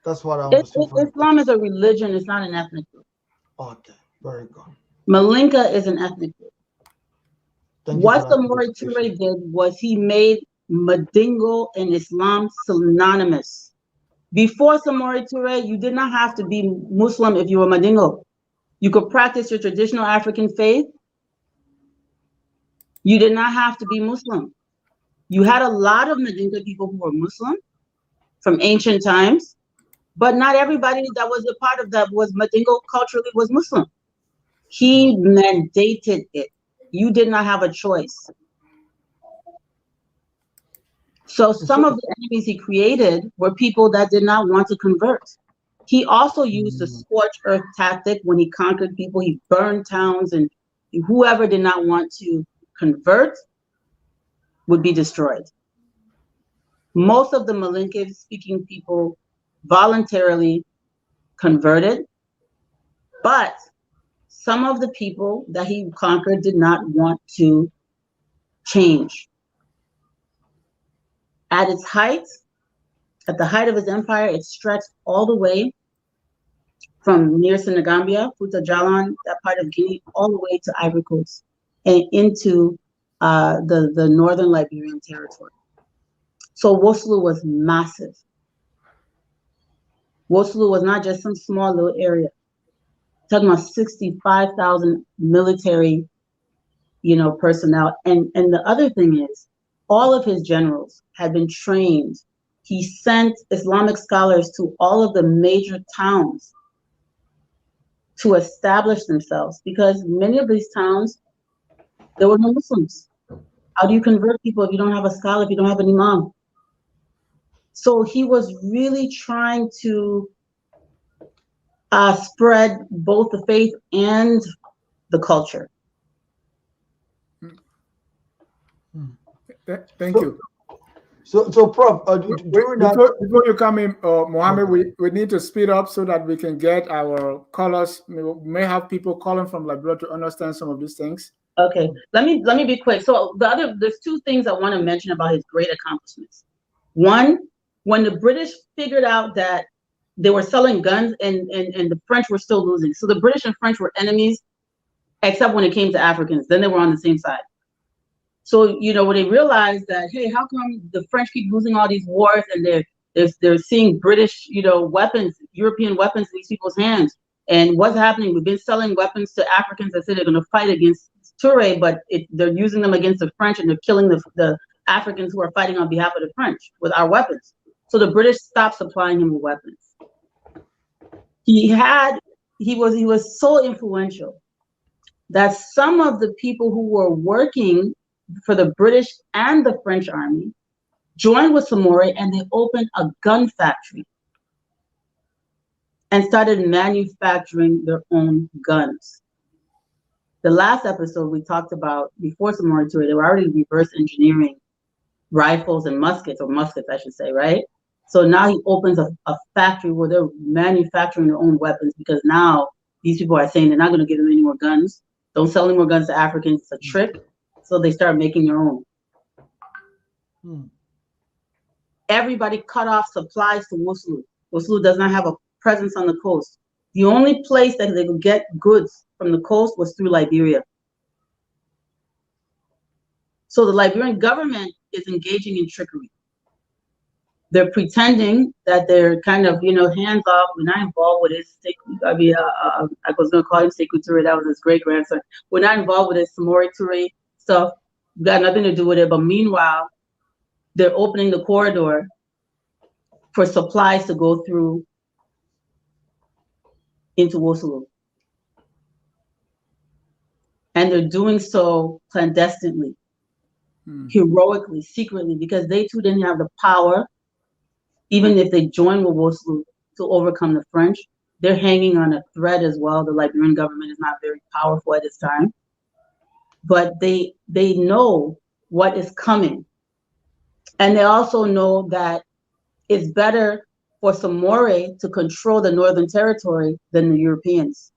That's what I understood. Islam is a religion. It's not an ethnic group. Okay, very good. Mandinka is an ethnic group. What Samore Toure did was he made Mandingo and Islam synonymous. Before Samore Toure, you did not have to be Muslim if you were Mandingo. You could practice your traditional African faith. You did not have to be Muslim. You had a lot of Mandinka people who were Muslim from ancient times, but not everybody that was a part of that was Mandingo culturally was Muslim. He mandated it. You did not have a choice. So some of the enemies he created were people that did not want to convert. He also used the scorched earth tactic when he conquered people. He burned towns, and whoever did not want to convert would be destroyed. Most of the Mandinka-speaking people voluntarily converted, but some of the people that he conquered did not want to change. At its height, at the height of his empire, it stretched all the way from near Senegambia, Fouta Djallon, that part of Guinea, all the way to Ivory Coast and into the northern Liberian territory. So Wassoulou was massive. Wassoulou was not just some small little area. Talking about 65,000 military, personnel. And the other thing is, all of his generals had been trained. He sent Islamic scholars to all of the major towns to establish themselves, because many of these towns, there were no Muslims. How do you convert people if you don't have a scholar, if you don't have an imam? So he was really trying to spread both the faith and the culture. Thank you. So Prof, during that, before you come in, Mohammed, we need to speed up so that we can get our callers. We may have people calling from Liberia to understand some of these things. Okay, let me be quick. So there's two things I want to mention about his great accomplishments. One, when the British figured out that they were selling guns and the French were still losing. So the British and French were enemies, except when it came to Africans. Then they were on the same side. So, when they realized that, hey, how come the French keep losing all these wars and they're seeing British, weapons, European weapons in these people's hands? And what's happening? We've been selling weapons to Africans that say they're going to fight against Toure, but they're using them against the French, and they're killing the Africans who are fighting on behalf of the French with our weapons. So the British stopped supplying him with weapons. He was so influential that some of the people who were working for the British and the French army joined with Samore, and they opened a gun factory and started manufacturing their own guns. The last episode we talked about, before Samore Toure, they were already reverse engineering rifles and muskets, I should say, right? So now he opens a factory where they're manufacturing their own weapons, because now these people are saying they're not going to give them any more guns. Don't sell any more guns to Africans. It's a trick. So they start making their own. Everybody cut off supplies to Wassoulou. Wassoulou does not have a presence on the coast. The only place that they could get goods from the coast was through Liberia. So the Liberian government is engaging in trickery. They're pretending that they're kind of, hands off. We're not involved with this. I was going to call him Sekou Toure. That was his great grandson. We're not involved with this Samore Toure stuff. We've got nothing to do with it. But meanwhile, they're opening the corridor for supplies to go through into Wassoulou. And they're doing so clandestinely, heroically, secretly, because they too didn't have the power. Even if they join with Wassoulou to overcome the French, they're hanging on a thread as well. The Liberian government is not very powerful at this time, but they know what is coming. And they also know that it's better for Samore to control the Northern Territory than the Europeans,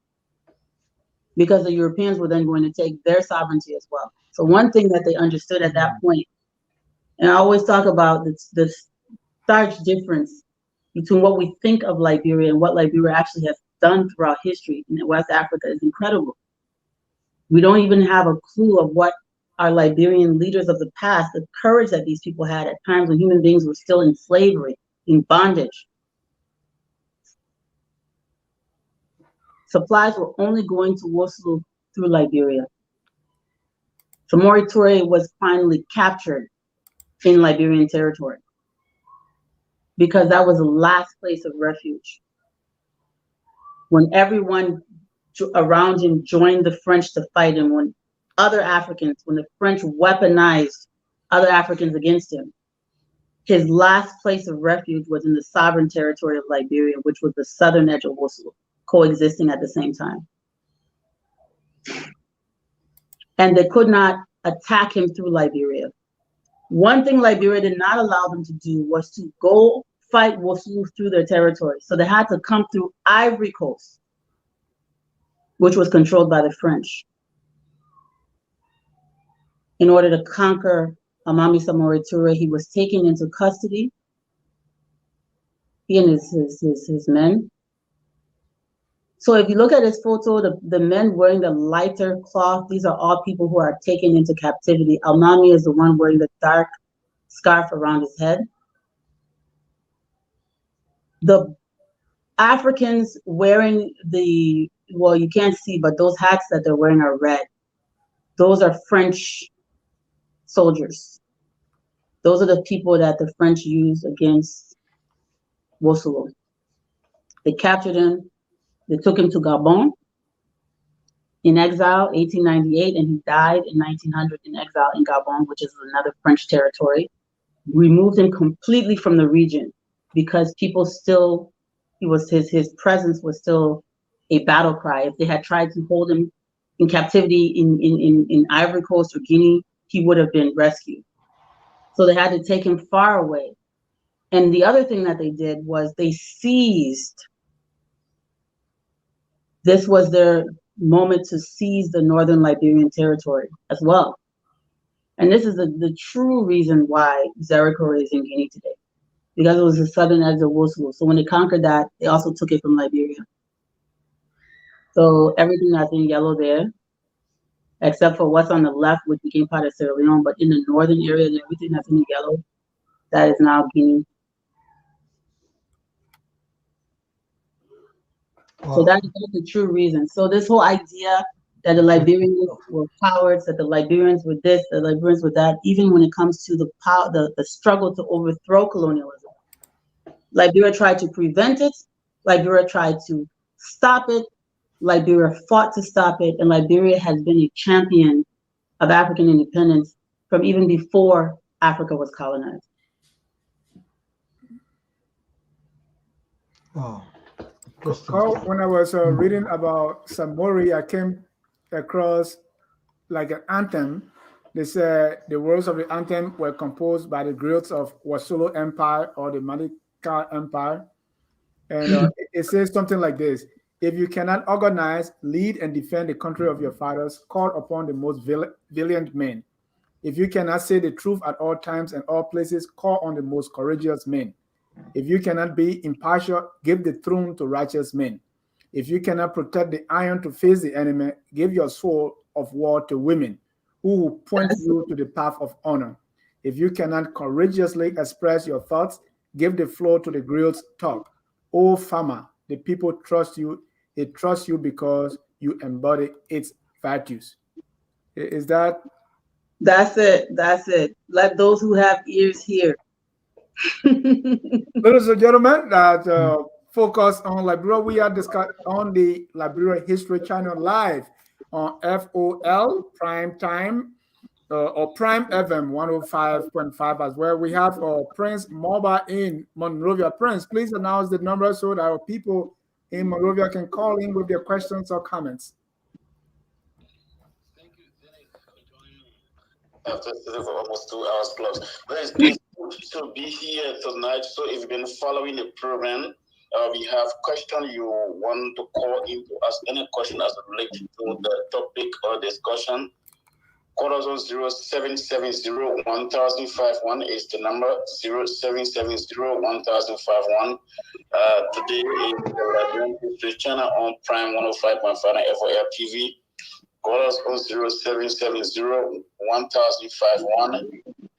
because the Europeans were then going to take their sovereignty as well. So one thing that they understood at that point, and I always talk about this stark difference between what we think of Liberia and what Liberia actually has done throughout history in West Africa is incredible. We don't even have a clue of what our Liberian leaders of the past, the courage that these people had at times when human beings were still in slavery, in bondage. Supplies were only going to Wassoulou through Liberia. Samore Toure was finally captured in Liberian territory, because that was the last place of refuge. When everyone around him joined the French to fight him, when the French weaponized other Africans against him, his last place of refuge was in the sovereign territory of Liberia, which was the southern edge of Wassoulou, coexisting at the same time. And they could not attack him through Liberia. One thing Liberia did not allow them to do was to go fight Wassoulou through their territory. So they had to come through Ivory Coast, which was controlled by the French, in order to conquer Amami Samore Toure. He was taken into custody, he and his men. So if you look at his photo, the men wearing the lighter cloth, these are all people who are taken into captivity. Amami is the one wearing the dark scarf around his head. The Africans wearing the, well, you can't see, but those hats that they're wearing are red. Those are French soldiers. Those are the people that the French used against Wassoulou. They captured him. They took him to Gabon in exile, 1898, and he died in 1900 in exile in Gabon, which is another French territory. Removed him completely from the region because people still, his presence was still a battle cry. If they had tried to hold him in captivity in Ivory Coast or Guinea, he would have been rescued. So they had to take him far away. And the other thing that they did was they seized. This was their moment to seize the northern Liberian territory as well. And this is the true reason why Zerikore is in Guinea today, because it was the southern edge of Wassoulou. So when they conquered that, they also took it from Liberia. So everything that's in yellow there, except for what's on the left, which became part of Sierra Leone, but in the northern area, everything that's in yellow, that is now Guinea. Wow. So that's the true reason. So this whole idea that the Liberians were cowards, that the Liberians were this, the Liberians were that, even when it comes to the power, the struggle to overthrow colonialism. Liberia tried to prevent it, Liberia tried to stop it, Liberia fought to stop it, and Liberia has been a champion of African independence from even before Africa was colonized. Wow. When I was reading about Samore, I came across like an anthem. They said the words of the anthem were composed by the griots of Wassoulou Empire or the Mandinka Empire. And it says something like this: if you cannot organize, lead, and defend the country of your fathers, call upon the most valiant men. If you cannot say the truth at all times and all places, call on the most courageous men. If you cannot be impartial, give the throne to righteous men. If you cannot protect the iron to face the enemy, give your sword of war to women who will point you to the path of honor. If you cannot courageously express your thoughts, give the floor to the griots' talk. O farmer, the people trust you. They trust you because you embody its virtues. Is that? That's it. That's it. Let those who have ears hear. Ladies and gentlemen, that focus on Liberia. We are discussing on the Liberia History Channel live on FOL Prime Time or Prime FM 105.5 as well. We have Prince Moba in Monrovia. Prince, please announce the number so that our people in Monrovia can call in with their questions or comments. Thank you, Dennis, for joining me. After for almost 2 hours plus. Very pleased to be here tonight. So if you've been following the program, we have questions you want to call in to ask any question as related to the topic or discussion. Call us on 0770-1051 is the number, 0770-1051. Today is the Liberian History Channel on Prime 105.5 FOL TV. Call us on 0770-1051,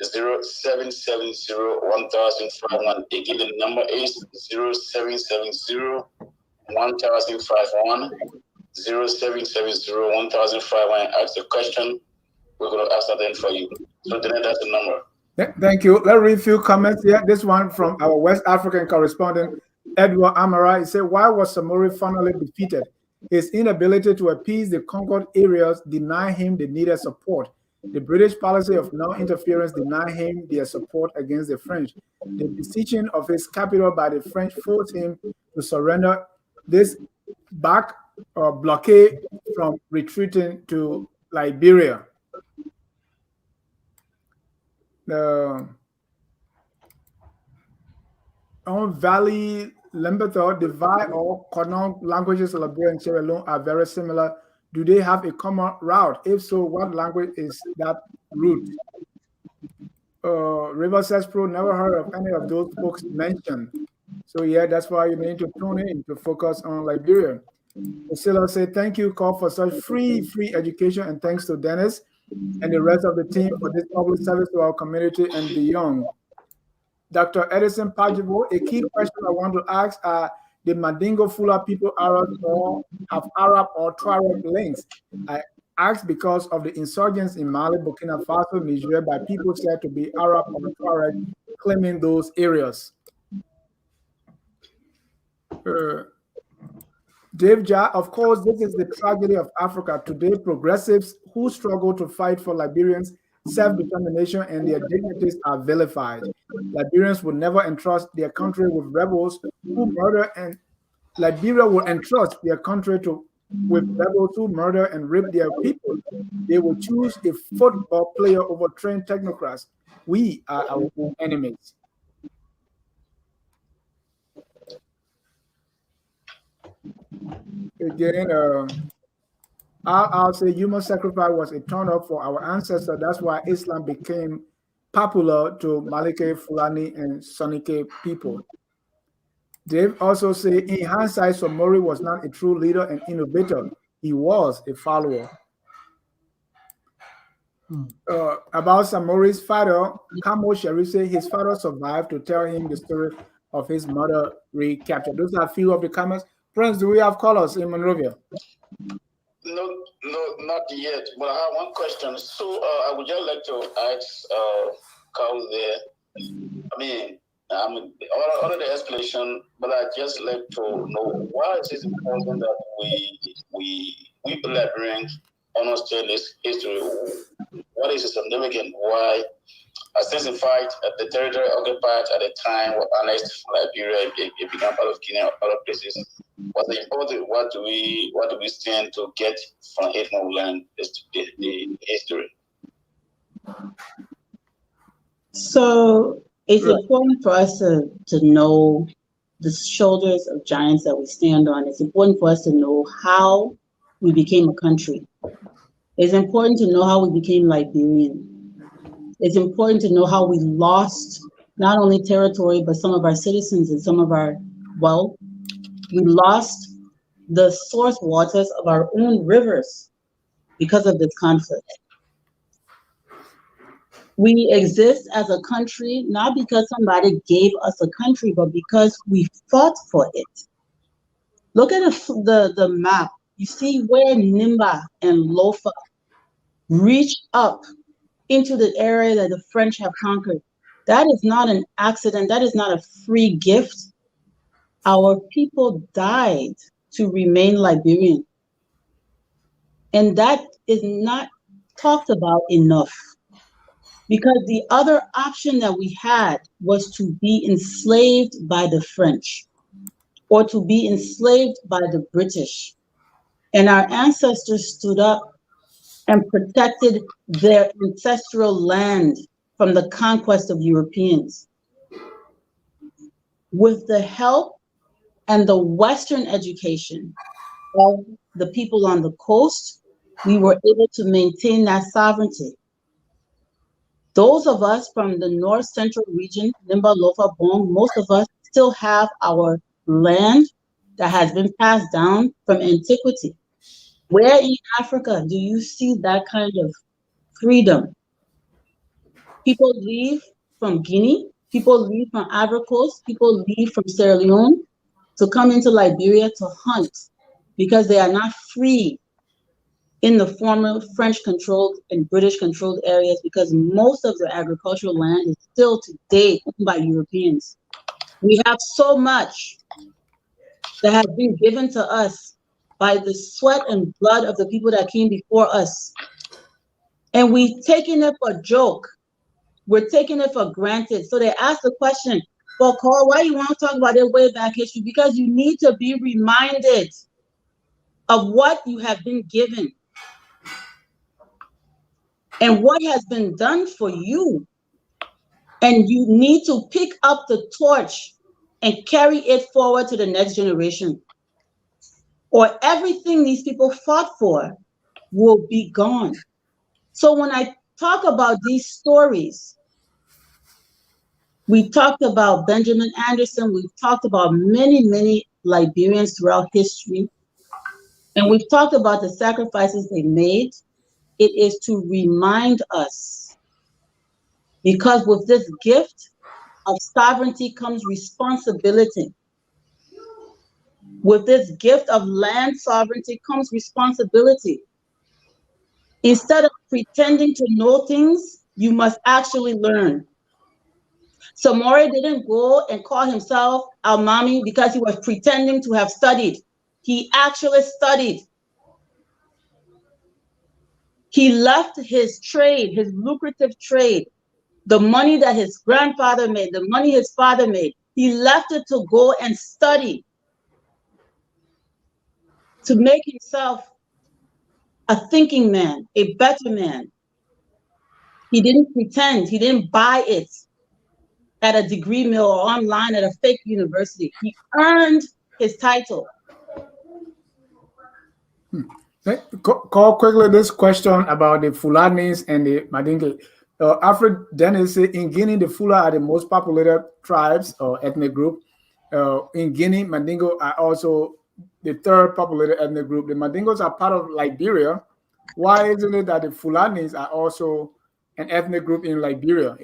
0770-1051. Again, the number is 0770-1051, 0770-1051. Ask the question. We're going to answer them for you. So then that's the number. Thank you. Let's read a few comments here. This one from our West African correspondent, Edward Amara. He said, why was Samore finally defeated? His inability to appease the conquered areas denied him the needed support. The British policy of non-interference denied him their support against the French. The besieging of his capital by the French forced him to surrender. This blockade from retreating to Liberia. on Valley Lembetor, Divide, or Colonial languages of Liberia and Sierra Leone are very similar. Do they have a common route? If so, what language is that route? River says Pro never heard of any of those folks mentioned. So yeah, that's why you need to tune in to focus on Liberia. Priscilla said, thank you, Call, for such free education, and thanks to Dennis and the rest of the team for this public service to our community and beyond. Dr. Edison Pajibo, a key question I want to ask are the Mandingo Fula people Arab or have Arab or Tuareg links? I asked because of the insurgents in Mali, Burkina Faso, Niger by people said to be Arab or Tuareg claiming those areas. Dave Ja, of course, this is the tragedy of Africa. Today, progressives who struggle to fight for Liberians' self-determination and their dignities are vilified. Liberians will never entrust their country with rebels who murder, and Liberia will entrust their country with rebels who murder and rape their people. They will choose a football player over trained technocrats. We are our own enemies. Again, I'll say human sacrifice was a turn up for our ancestors. That's why Islam became popular to Malike, Fulani, and Soninke people. Dave also said, in hindsight, Samore was not a true leader and innovator. He was a follower. About Samore's father, Kamo Sherry said his father survived to tell him the story of his mother recaptured. Those are a few of the comments. Friends, do we have callers in Monrovia? No, not yet. But I have one question. So I would just like to ask Carl there. I mean, all of the explanation, but I just like to know why is it important that we Liberians understand this history? What is the significance? Why? Since in fact the territory occupied at the time were annexed Liberia, it became part of Guinea and other places. What's important? What do we stand to get from it when we learn the history? So it's important for us to know the shoulders of giants that we stand on. It's important for us to know how we became a country. It's important to know how we became Liberian. It's important to know how we lost not only territory, but some of our citizens and some of our wealth. We lost the source waters of our own rivers because of this conflict. We exist as a country, not because somebody gave us a country, but because we fought for it. Look at the map. You see where Nimba and Lofa reach up into the area that the French have conquered. That is not an accident. That is not a free gift. Our people died to remain Liberian. And that is not talked about enough. Because the other option that we had was to be enslaved by the French or to be enslaved by the British. And our ancestors stood up and protected their ancestral land from the conquest of Europeans. With the help and the Western education of the people on the coast, we were able to maintain that sovereignty. Those of us from the North Central region, Nimba, Lofa, Bong, most of us still have our land that has been passed down from antiquity. Where in Africa do you see that kind of freedom? People leave from Guinea, people leave from Ivory Coast, people leave from Sierra Leone to come into Liberia to hunt because they are not free in the former French-controlled and British-controlled areas because most of the agricultural land is still today owned by Europeans. We have so much that has been given to us by the sweat and blood of the people that came before us. And we've taken it for a joke. We're taking it for granted. So they ask the question, well, Carl, why you want to talk about their way back history? Because you need to be reminded of what you have been given and what has been done for you And you need to pick up the torch and carry it forward to the next generation, or everything these people fought for will be gone. So when I talk about these stories, we talked about Benjamin Anderson, we've talked about many, many Liberians throughout history, and we've talked about the sacrifices they made. It is to remind us, because with this gift of sovereignty comes responsibility. With this gift of land sovereignty comes responsibility. Instead of pretending to know things, you must actually learn. Samore didn't go and call himself Almami because he was pretending to have studied. He actually studied. He left his trade, his lucrative trade, the money that his grandfather made, the money his father made. He left it to go and study, to make himself a thinking man, a better man. He didn't pretend, he didn't buy it at a degree mill or online at a fake university. He earned his title. Call quickly this question about the Fulanis and the Mandinka. Alfred Dennis said in Guinea, the Fula are the most populated tribes or ethnic group. In Guinea, Mandingo are also the third populated ethnic group. The Mandingos are part of Liberia. Why isn't it that the Fulanis are also an ethnic group in Liberia?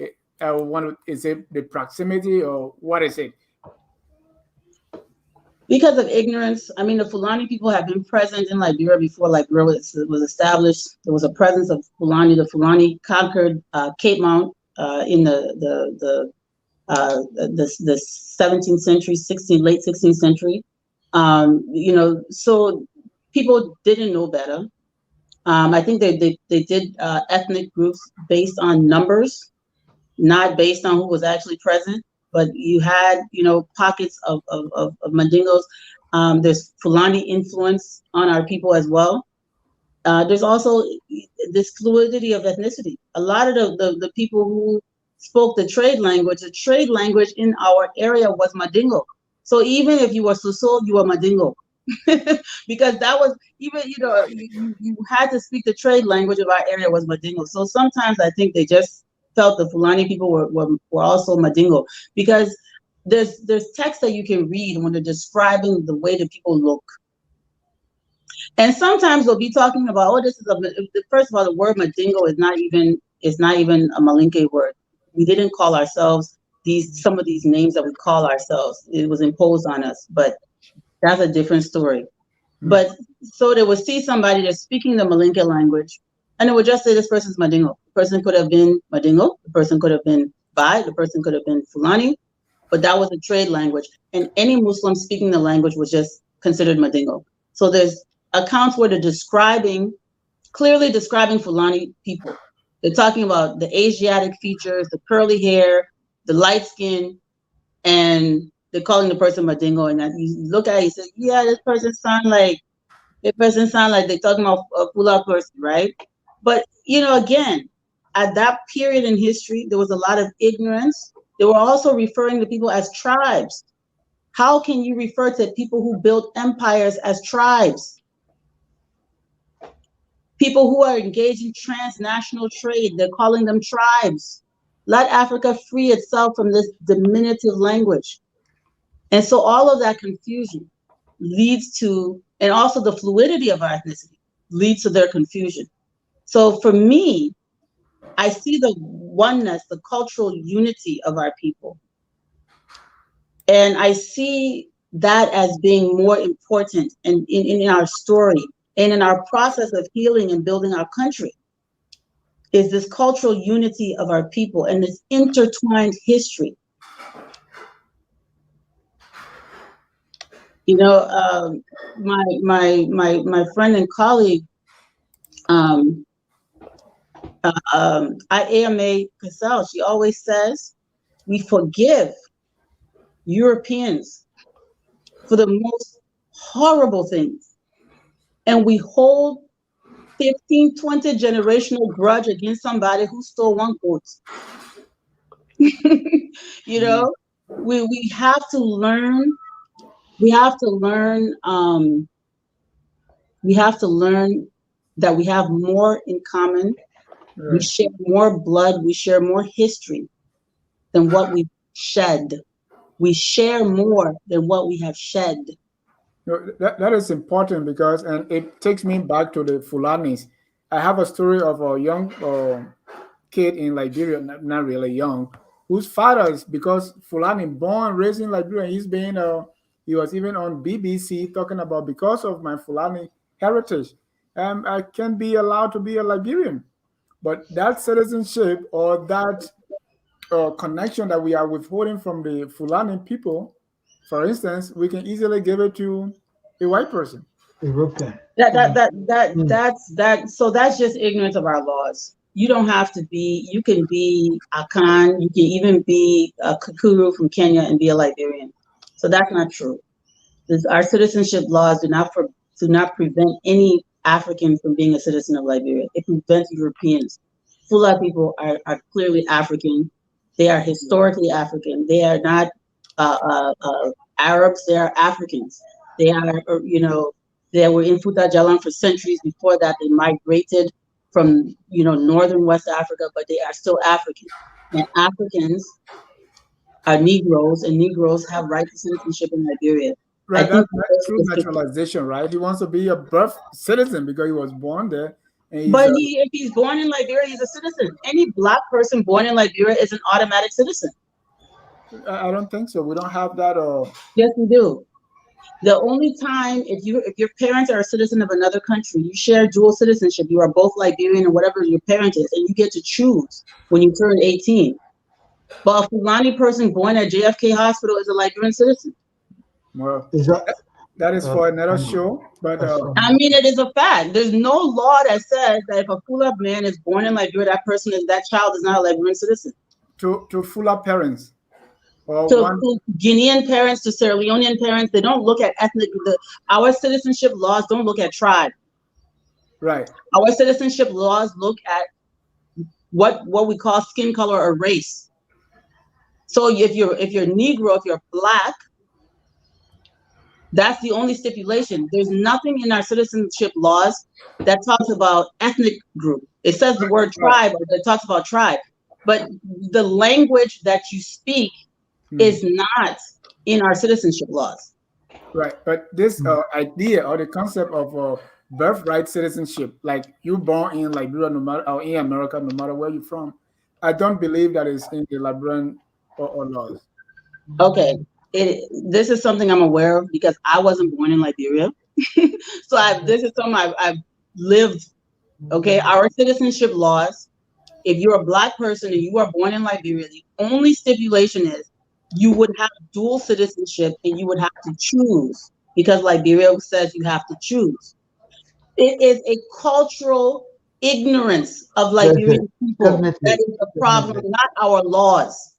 Is it the proximity or what is it? Because of ignorance. I mean, the Fulani people have been present in Liberia before Liberia was established. There was a presence of Fulani. The Fulani conquered Cape Mount in the 17th century, late 16th century. So people didn't know better. I think they did ethnic groups based on numbers, not based on who was actually present. But you had, pockets of Mandingos. There's Fulani influence on our people as well. There's also this fluidity of ethnicity. A lot of the people who spoke the trade language in our area was Mandingo. So even if you were Suso, you were Mandingo. Because that was even, you had to speak the trade language of our area was Mandingo. So sometimes I think they just felt the Fulani people were also Mandingo, because there's text that you can read when they're describing the way the people look. And sometimes they'll be talking about, first of all, the word Mandingo is not even a Malinke word. We didn't call ourselves some of these names that we call ourselves. It was imposed on us, but that's a different story. Mm-hmm. But so they would see somebody that's speaking the Malinke language, and they would just say this person's Mandingo. The person could have been Mandingo, the person could have been Bai, the person could have been Fulani, but that was a trade language. And any Muslim speaking the language was just considered Mandingo. So there's accounts where they're clearly describing Fulani people. They're talking about the Asiatic features, the curly hair, the light skin, and they're calling the person Mandingo. And you look at it, you say, yeah, this person sound like they're talking about a Fula person, right? But, again, at that period in history, there was a lot of ignorance. They were also referring to people as tribes. How can you refer to people who built empires as tribes? People who are engaged in transnational trade, they're calling them tribes. Let Africa free itself from this diminutive language. And so all of that confusion leads to, and also the fluidity of our ethnicity leads to their confusion. So for me, I see the oneness, the cultural unity of our people. And I see that as being more important in our story and in our process of healing and building our country, is this cultural unity of our people and this intertwined history. My friend and colleague, Iama Cassell, she always says, we forgive Europeans for the most horrible things, and we hold 15, 20 generational grudge against somebody who stole one goat. You know, we have to learn. We have to learn. We have to learn that we have more in common. We Right. share more blood. We share more history than what we shed. We share more than what we have shed. No, that is important because, and it takes me back to the Fulanis. I have a story of a young kid in Liberia, not really young, whose father is because Fulani born raised in Liberia. He was even on BBC talking about because of my Fulani heritage, I can be allowed to be a Liberian. But that citizenship or that connection that we are withholding from the Fulani people, for instance, we can easily give it to a white person. European. So that's just ignorance of our laws. You don't have to be, you can be Akan, you can even be a Kakuru from Kenya and be a Liberian. So that's not true. Our citizenship laws do not prevent any African from being a citizen of Liberia. It prevents Europeans. Fula people are clearly African. They are historically African. They are not Arabs. They are Africans. They are, they were in Futa Jalan for centuries. Before that, they migrated from, northern West Africa, but they are still African. And Africans are Negroes, and Negroes have right to citizenship in Liberia. I Right, think that's true naturalization, right? He wants to be a birth citizen because he was born there. And but if he's born in Liberia, he's a citizen. Any Black person born in Liberia is an automatic citizen. I don't think so. We don't have that. Yes, we do. The only time if your parents are a citizen of another country, you share dual citizenship. You are both Liberian or whatever your parent is, and you get to choose when you turn 18. But a Fulani person born at JFK Hospital is a Liberian citizen. Well, Is that is for another show. But I mean, it is a fact. There's no law that says that if a Fula man is born in Liberia, that child is not a Liberian citizen. to Fula parents, or To Guinean parents, to Sierra Leonean parents, they don't look at ethnic. Our citizenship laws don't look at tribe. right. Our citizenship laws look at what we call skin color or race. So if you're Negro, if you're Black, that's the only stipulation. There's nothing in our citizenship laws that talks about ethnic group. It says the word tribe, or it talks about tribe, but the language that you speak is not in our citizenship laws. Right, but this idea or the concept of birthright citizenship, like you born in Liberia, no matter or in America, no matter where you're from, I don't believe that is in the Liberian or laws. Okay, this is something I'm aware of because I wasn't born in Liberia, so this is something I've lived. Okay, our citizenship laws. If you're a Black person and you are born in Liberia, the only stipulation is you would have dual citizenship and you would have to choose because Liberia says you have to choose. It is a cultural ignorance of Liberian people. Definitely. That is the problem, not our laws.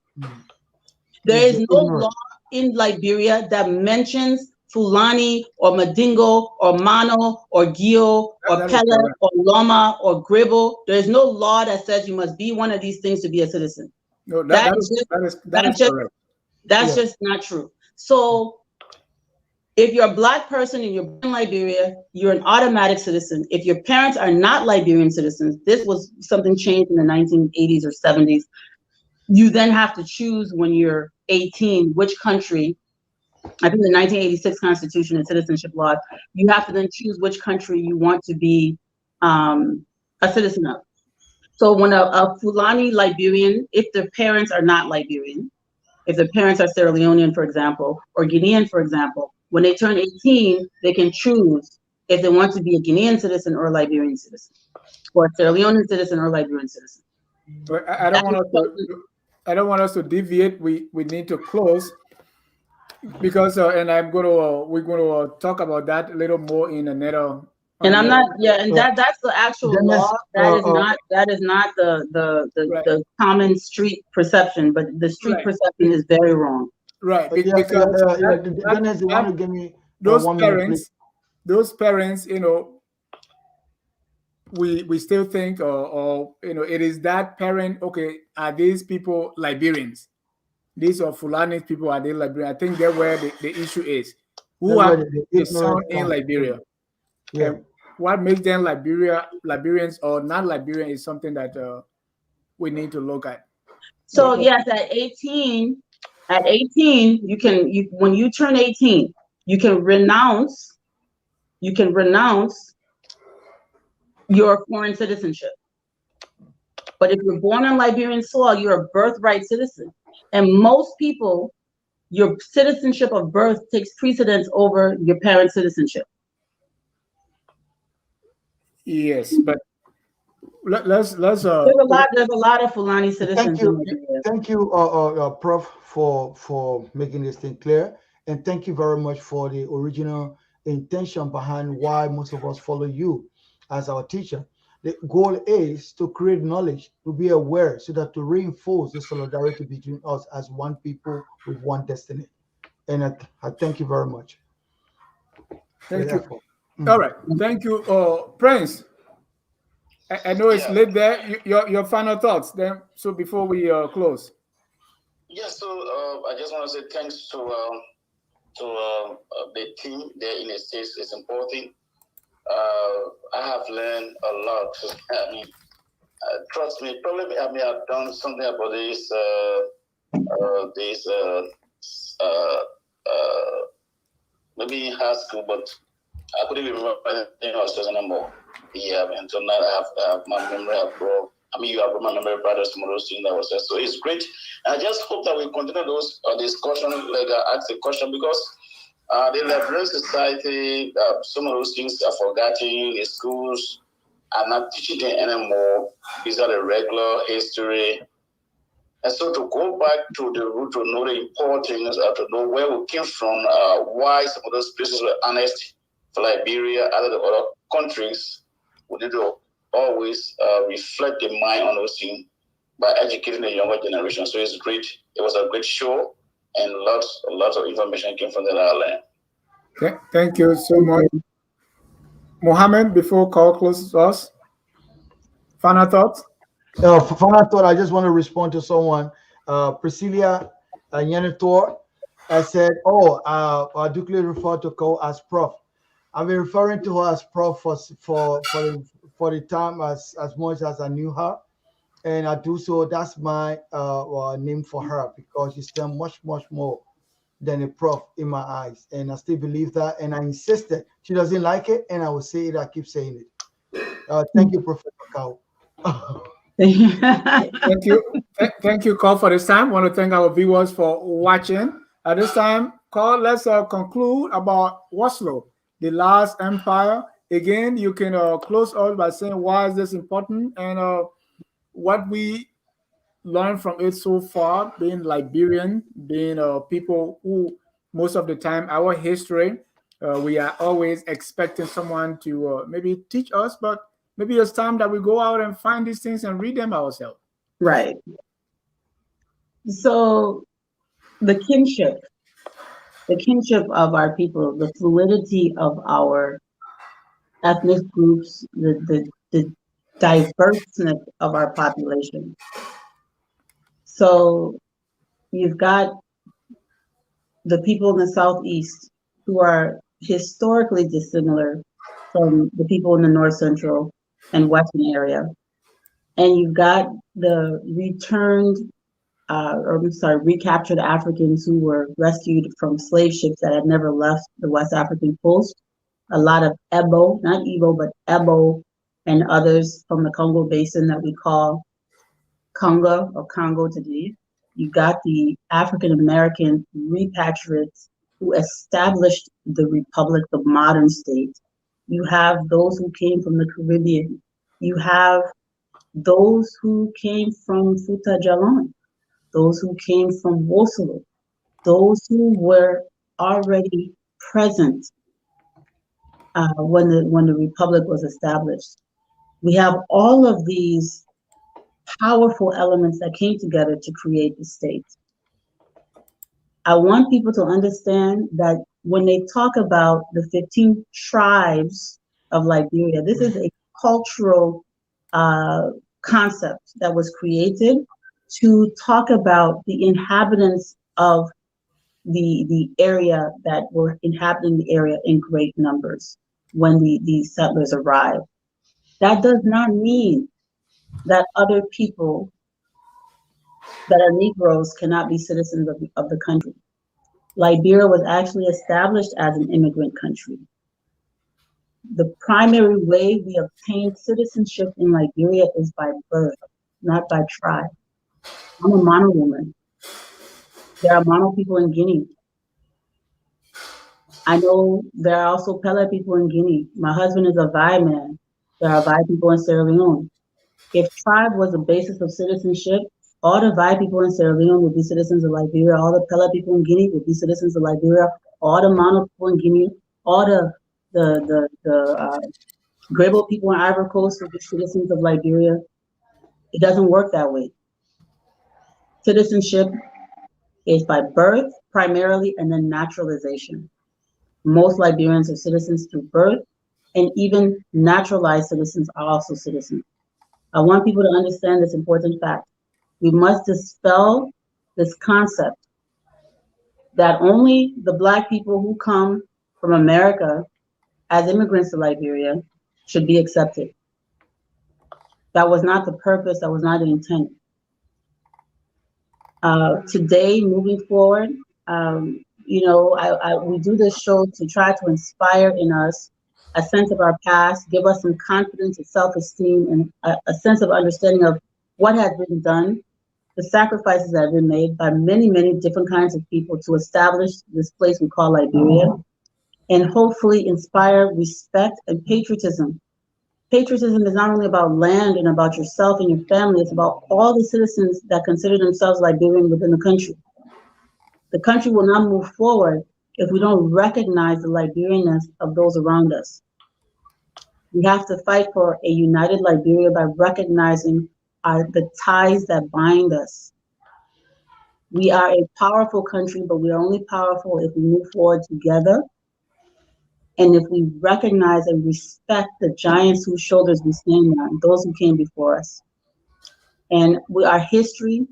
There is no law in Liberia that mentions Fulani or Mandingo or Mano or Gio or Pele or Loma or Gribble. There is no law that says you must be one of these things to be a citizen. No, that is correct. That's just not true. So if you're a Black person and you're born in Liberia, you're an automatic citizen. If your parents are not Liberian citizens, this was something changed in the 1980s or 70s. You then have to choose when you're 18 which country. I think the 1986 Constitution and citizenship laws, you have to then choose which country you want to be a citizen of. So when a Fulani Liberian, if their parents are not Liberian, if their parents are Sierra Leonean, for example, or Guinean, for example, when they turn 18, they can choose if they want to be a Guinean citizen or a Liberian citizen, or a Sierra Leonean citizen or a Liberian citizen. But I don't want us to deviate. We need to close because and we're going to talk about that a little more in another. And I'm not, and that's the actual law. That is not the common street perception, but the street perception is very wrong. Right, because those parents, we still think, or it is that parent. Okay, are these people Liberians? These are Fulani people, are they Liberian? I think that's where the issue is. Who That's are where the the son ignorance in comes. Liberia? Yeah. And what makes them Liberians or not Liberian is something that we need to look at. So yes, at 18, when you turn 18, you can renounce your foreign citizenship. But if you're born on Liberian soil, you're a birthright citizen. And most people, your citizenship of birth takes precedence over your parents' citizenship. Yes, but let's There's a lot of Fulani citizens in Nigeria. Thank you, Prof, for making this thing clear, and thank you very much for the original intention behind why most of us follow you as our teacher. The goal is to create knowledge, to be aware, so that to reinforce the solidarity between us as one people with one destiny. And I thank you very much. Thank you. All right, thank you, Prince. I know it's late there. Your final thoughts then. So before we close. Yes. So I just want to say thanks to the team there in the States. It's important. I have learned a lot. I mean, trust me. Probably I may have done something about this. Maybe in high school, but I couldn't remember anything I was doing anymore. Yeah, and so now I have my memory. You have brought my memory back to some of those things that was said. So it's great. And I just hope that we continue those discussions. Like I asked the question because the Liberian society, some of those things are forgotten. The schools are not teaching them anymore. These are the regular history. And so to go back to the root, to know the importance, to know where we came from, why some of those places were honest for Liberia, other than other countries, we need to always reflect the mind on those things by educating the younger generation. So it's great. It was a great show, and lots of information came from the island. Okay, thank you so much. Mohammed, before call closes us, final thoughts? Final thought, I just want to respond to someone, Priscilla Yenitor. I said, I do refer to Cole as Prof. I've been referring to her as Prof for the time as much as I knew her, and I do so. That's my name for her because she's still much more than a prof in my eyes, and I still believe that. And I insisted. She doesn't like it, and I will say it. I keep saying it. Thank you, Professor Kao. Thank you. Thank you, Carl, for this time. I want to thank our viewers for watching. At this time, Carl, let's conclude about Wassoulou, the last empire. Again, you can close out by saying why is this important and what we learned from it so far, being Liberian, being people who most of the time our history, we are always expecting someone to maybe teach us, but maybe it's time that we go out and find these things and read them ourselves. Right. So the kinship of our people, the fluidity of our ethnic groups, the diverseness of our population. So you've got the people in the Southeast who are historically dissimilar from the people in the North Central and Western area. And you've got the recaptured Africans who were rescued from slave ships that had never left the West African coast. A lot of Ebo, not Igbo, but Ebo and others from the Congo Basin that we call Congo or Congo today. You got the African American repatriates who established the republic, the modern state. You have those who came from the Caribbean. You have those who came from Futa Jalon, those who came from Wassoulou, those who were already present when the republic was established. We have all of these powerful elements that came together to create the state. I want people to understand that when they talk about the 15 tribes of Liberia, this is a cultural concept that was created to talk about the inhabitants of the area that were inhabiting the area in great numbers when the settlers arrived. That does not mean that other people that are Negroes cannot be citizens of the country. Liberia was actually established as an immigrant country. The primary way we obtain citizenship in Liberia is by birth, not by tribe. I'm a Mono woman. There are Mono people in Guinea. I know there are also Pele people in Guinea. My husband is a Vai man. There are Vai people in Sierra Leone. If tribe was the basis of citizenship, all the Vai people in Sierra Leone would be citizens of Liberia. All the Pele people in Guinea would be citizens of Liberia. All the Mono people in Guinea, all the Grebo people in Ivory Coast would be citizens of Liberia. It doesn't work that way. Citizenship is by birth primarily and then naturalization. Most Liberians are citizens through birth, and even naturalized citizens are also citizens. I want people to understand this important fact. We must dispel this concept that only the Black people who come from America as immigrants to Liberia should be accepted. That was not the purpose, that was not the intent. Today, moving forward, we do this show to try to inspire in us a sense of our past, give us some confidence and self-esteem, and a sense of understanding of what has been done, the sacrifices that have been made by many, many different kinds of people to establish this place we call Liberia, and hopefully inspire respect and patriotism. Patriotism is not only about land and about yourself and your family, it's about all the citizens that consider themselves Liberian within the country. The country will not move forward if we don't recognize the Liberianness of those around us. We have to fight for a united Liberia by recognizing the ties that bind us. We are a powerful country, but we are only powerful if we move forward together. And if we recognize and respect the giants whose shoulders we stand on, those who came before us. And our history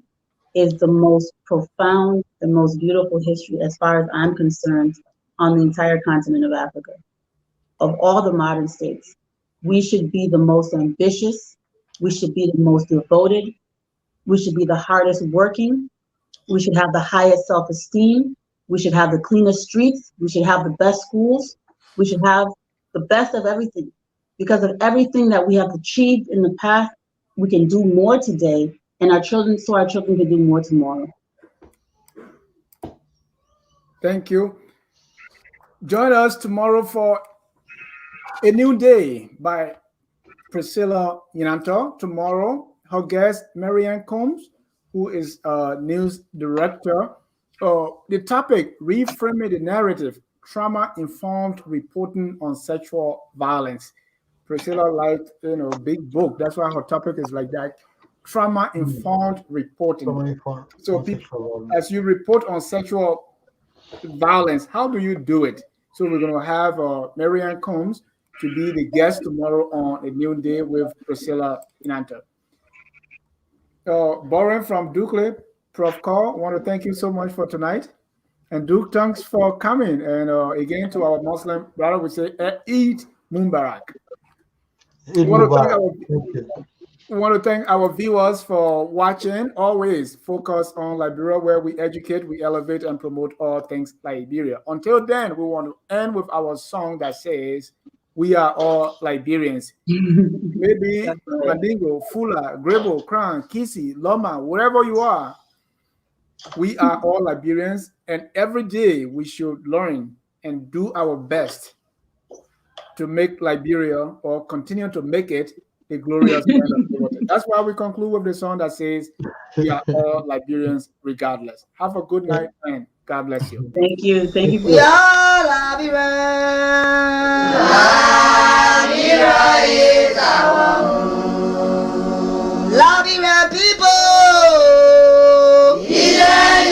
is the most profound, the most beautiful history, as far as I'm concerned, on the entire continent of Africa. Of all the modern states, we should be the most ambitious, we should be the most devoted, we should be the hardest working, we should have the highest self-esteem, we should have the cleanest streets, we should have the best schools, we should have the best of everything. Because of everything that we have achieved in the past, we can do more today, and our children can do more tomorrow. Thank you. Join us tomorrow for A New Day by Priscilla Yananto. Tomorrow, her guest, Marianne Combs, who is a news director. The topic, Reframing the Narrative, Trauma-Informed Reporting on Sexual Violence. Priscilla liked, big book. That's why her topic is like that. Trauma-informed reporting. So people, as you report on sexual violence, how do you do it? So we're going to have Marianne Combs to be the guest tomorrow on A New Day with Priscilla Inanta. Boren from Dukle, Prof. Call, I want to thank you so much for tonight. And Duke, thanks for coming. And again, to our Muslim brother, we say, Eid Mubarak. We want to thank our viewers for watching. Always focus on Liberia, where we educate, we elevate, and promote all things Liberia. Until then, we want to end with our song that says, we are all Liberians. Maybe Mandingo, Fula, Grebo, Kran, Kisi, Loma, wherever you are, we are all Liberians, and every day we should learn and do our best to make Liberia, or continue to make it, a glorious land of liberty. That's why we conclude with the song that says, we are all Liberians regardless. Have a good night, and God bless you. Thank you. Thank you. We are Liberians. Liberia is our home. Liberian people. Liberia.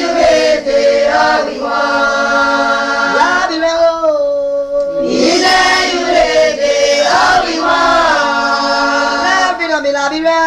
Liberia.